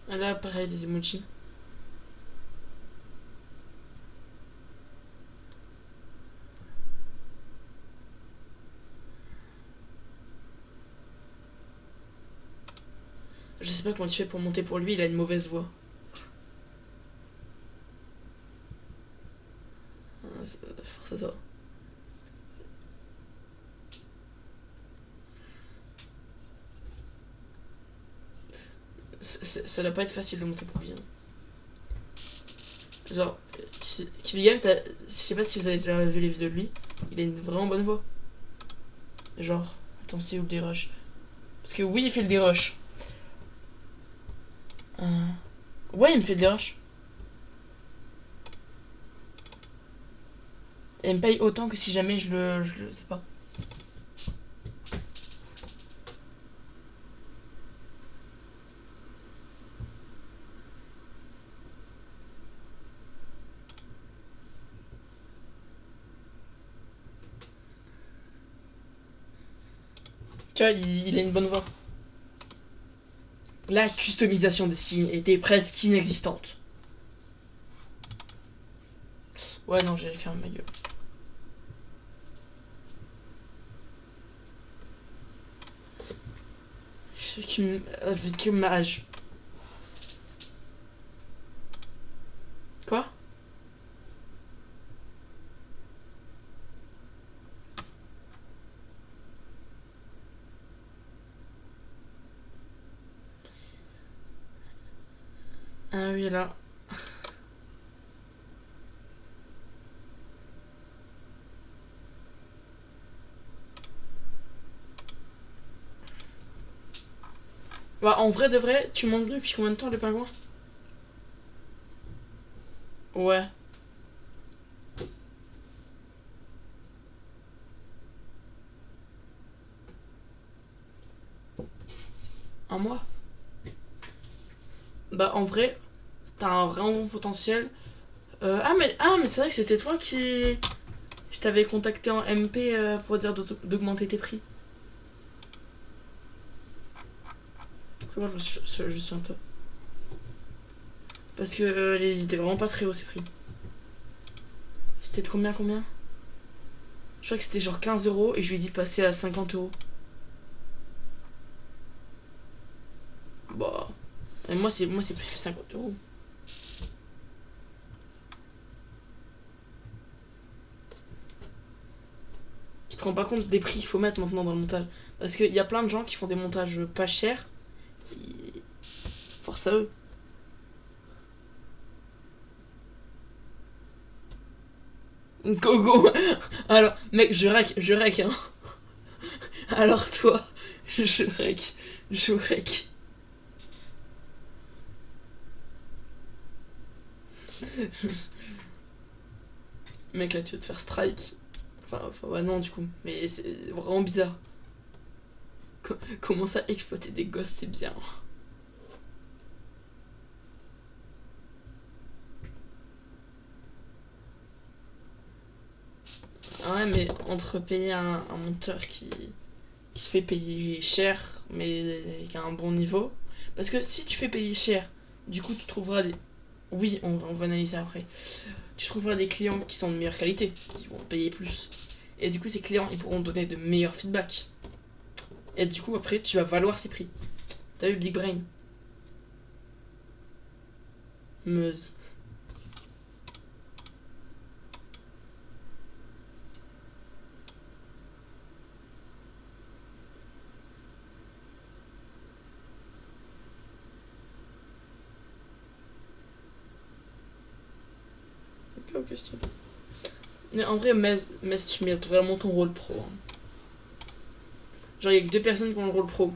[SPEAKER 1] Là, pareil, des emojis. Je sais pas comment tu fais pour monter pour lui, il a une mauvaise voix. Force à toi. Ça doit pas être facile de monter pour lui. Hein. Genre, Killigan, je sais pas si vous avez déjà vu les vidéos de lui, il a une vraiment bonne voix. Genre, attends, c'est où le dérush? Parce que oui, il fait le dérush. Ouais, il me fait le dérush. Et il me paye autant que si jamais je le sais pas. Tu vois, il a une bonne voix. La customisation des skins était presque inexistante. Ouais, non, j'allais faire ma gueule. Avec mage. Quoi? Ah oui, là. Bah, en vrai de vrai, tu montes depuis combien de temps le pingouin? Ouais. Un mois? Bah, en vrai, t'as un vraiment bon potentiel. Ah, mais c'est vrai que c'était toi qui. Je t'avais contacté en MP pour dire d'augmenter tes prix. C'est bon, je suis un top. Parce que ils étaient vraiment pas très hauts ces prix. C'était de combien? Je crois que c'était genre 15 € et je lui ai dit de passer à 50 €. Bah. Et moi c'est plus que 50 €. Tu te rends pas compte des prix qu'il faut mettre maintenant dans le montage. Parce qu'il y a plein de gens qui font des montages pas chers. Et force à eux. Gogo. Alors, mec, je rec, hein. Alors toi, je rec. Mec, là, tu vas te faire strike. Enfin, bah non, du coup. Mais c'est vraiment bizarre. Comment ça, exploiter des gosses, c'est bien. Ah ouais, mais entre payer un monteur qui se fait payer cher, mais qui a un bon niveau. Parce que si tu fais payer cher, du coup, tu trouveras des. Oui, on va analyser après. Tu trouveras des clients qui sont de meilleure qualité, qui vont payer plus. Et du coup, ces clients, ils pourront donner de meilleurs feedbacks. Et du coup, après, tu vas valoir ces prix. T'as vu Big Brain? Meuse. Ok, c'est très bien. Mais en vrai, Mez, tu mérites vraiment ton rôle pro. Hein. Genre, il y a que 2 personnes qui ont le rôle pro.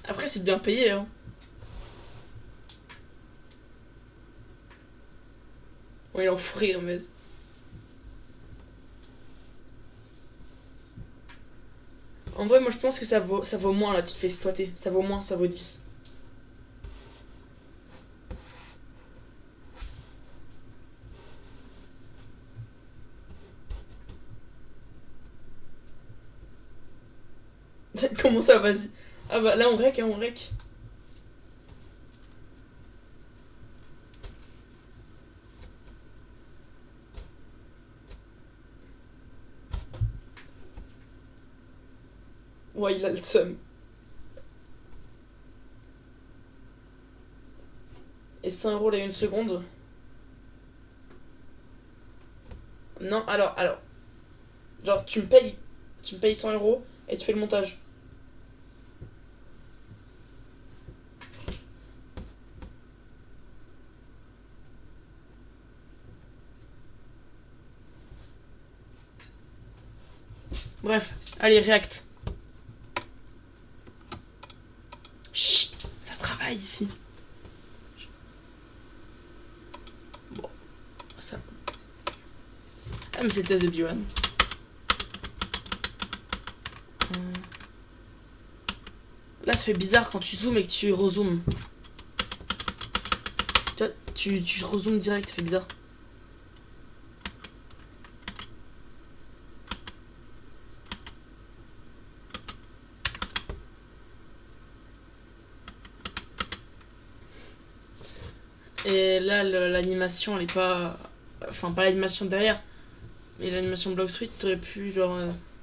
[SPEAKER 1] Après, c'est bien payé, hein. Ouais, il en faut rire, Mez. En vrai, moi je pense que ça vaut moins là, tu te fais exploiter. Ça vaut moins, ça vaut 10. Comment ça, vas-y. Ah bah là on rec, hein, on rec. Ouais, il a le seum. Et 100 € là, une seconde. Non, alors. Genre, tu me payes 100 € et tu fais le montage. Bref, allez, React. Chut, ça travaille ici. Bon, ça. Ah, mais c'est le test de B1. Là, ça fait bizarre quand tu zoomes et que tu rezoomes. Tu vois, tu rezoomes direct, ça fait bizarre. Et là, l'animation, elle est pas. Enfin, pas l'animation derrière, mais l'animation Block Street, t'aurais pu, genre,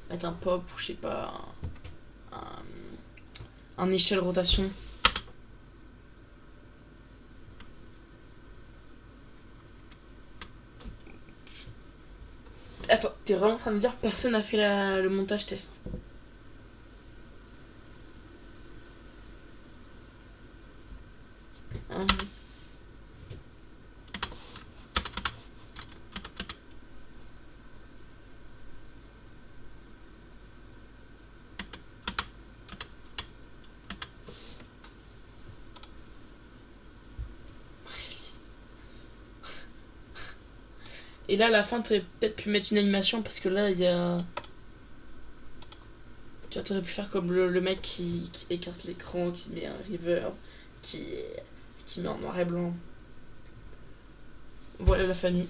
[SPEAKER 1] mettre un pop ou je sais pas. Un échelle rotation. Attends, t'es vraiment en train de me dire personne n'a fait le montage test? Hein. Et là, à la fin, t'aurais peut-être pu mettre une animation parce que là, il y a. Tu vois, t'aurais pu faire comme le mec qui écarte l'écran, qui met un river, qui, qui met en noir et blanc. Voilà la famille.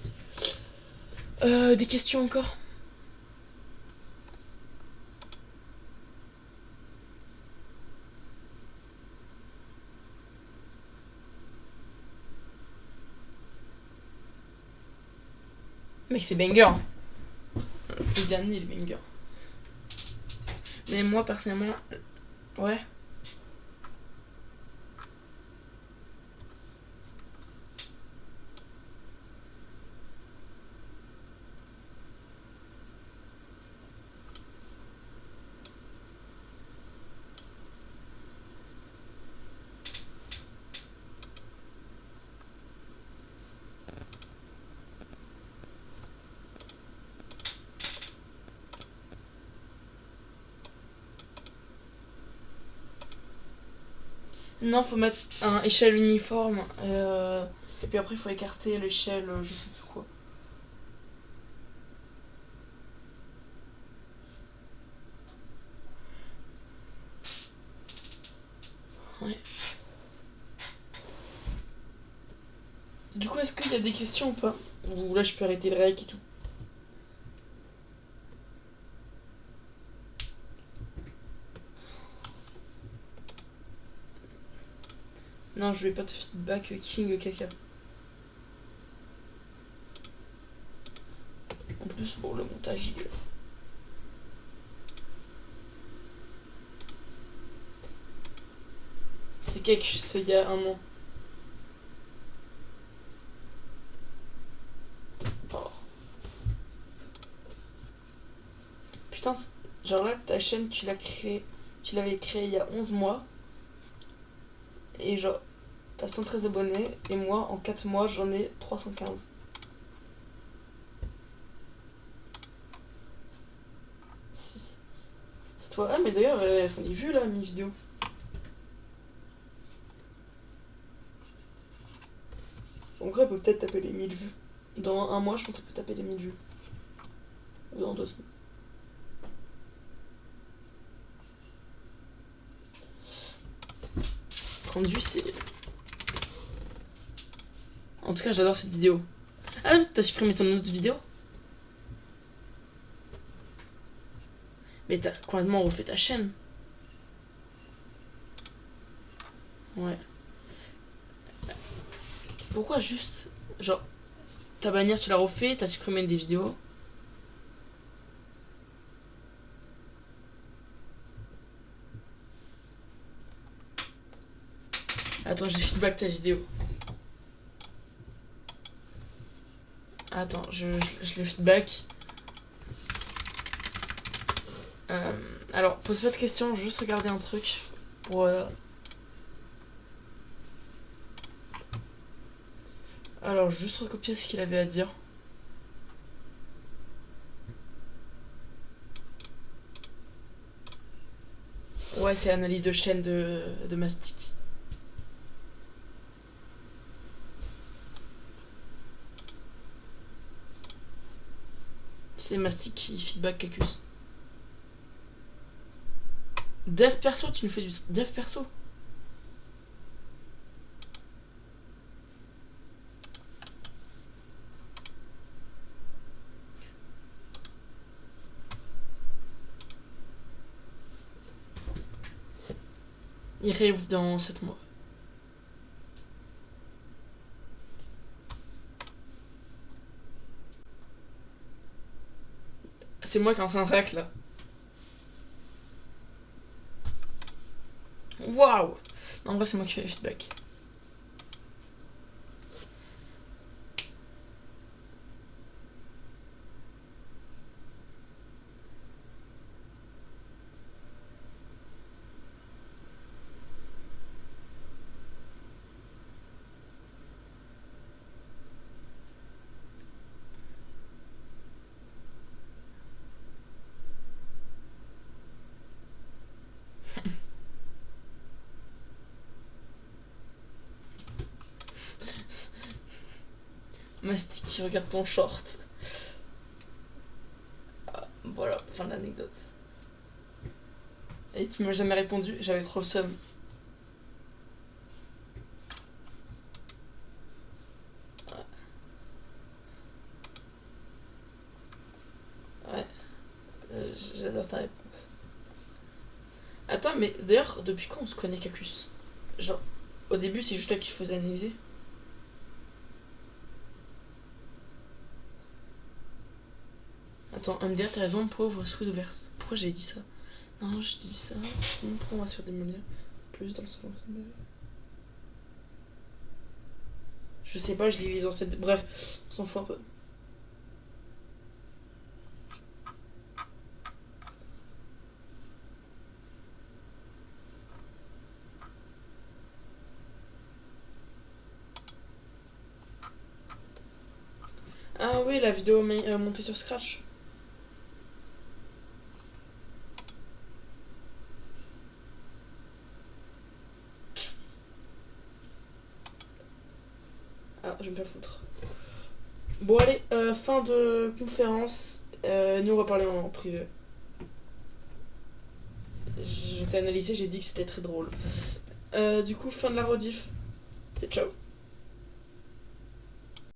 [SPEAKER 1] Des questions encore? Mec, c'est banger. Le dernier, il est banger. Mais moi, personnellement, ouais. Non, faut mettre un échelle uniforme. Et puis après, il faut écarter l'échelle, je sais plus quoi. Ouais. Du coup, est-ce qu'il y a des questions ou pas? Ou là, je peux arrêter le rec et tout. Non, je vais pas te feedback King caca. En plus, bon, le montage, il est... C'est Cacus, il y a un an. Oh. Putain, genre là, ta chaîne, tu l'avais créée il y a 11 mois. Et genre, t'as 113 abonnés. Et moi, en 4 mois, j'en ai 315. Si, c'est toi. Ah, mais d'ailleurs, elles font des vues là, mes vidéos. En vrai, elle peut peut-être taper les 1000 vues. Dans un mois, je pense qu'elle peut taper les 1000 vues. Ou dans 2 semaines. 30 vues, c'est... En tout cas, j'adore cette vidéo. Ah, t'as supprimé ton autre vidéo? Mais t'as complètement refait ta chaîne. Ouais. Pourquoi juste... Genre, ta bannière, tu l'as refait, t'as supprimé des vidéos. Attends, j'ai feedback ta vidéo. Attends, je le feedback. Alors, pose pas de questions, juste regarder un truc pour... Alors, juste recopier ce qu'il avait à dire. Ouais, c'est analyse de chaîne de Mastic. C'est Mastic qui feedback Cacus. Dev perso, tu nous fais du dev perso. Il réouvre dans 7 mois. C'est moi qui est en train de rack là. Waouh! En vrai, c'est moi qui fais le feedback. Mastic qui regarde ton short. Ah, voilà, fin de l'anecdote. Et tu m'as jamais répondu, j'avais trop le seum. Ouais, j'adore ta réponse. Attends, mais d'ailleurs, depuis quand on se connaît, Cacus? Genre, au début, c'est juste toi qui faisais analyser. Attends, MDR, t'as raison, pauvre sous de verse. Pourquoi j'ai dit ça? Non, je dis ça. Sinon, pourquoi on va se faire démolir plus dans le salon? Je sais pas, je lis les anciennes. Bref, on s'en fout un peu. Ah oui, la vidéo montée sur Scratch. Ah, je vais me faire foutre. Bon, allez, fin de conférence. Nous, on va parler en privé. Je t'ai analysé, j'ai dit que c'était très drôle. Du coup, fin de la rediff. C'est ciao.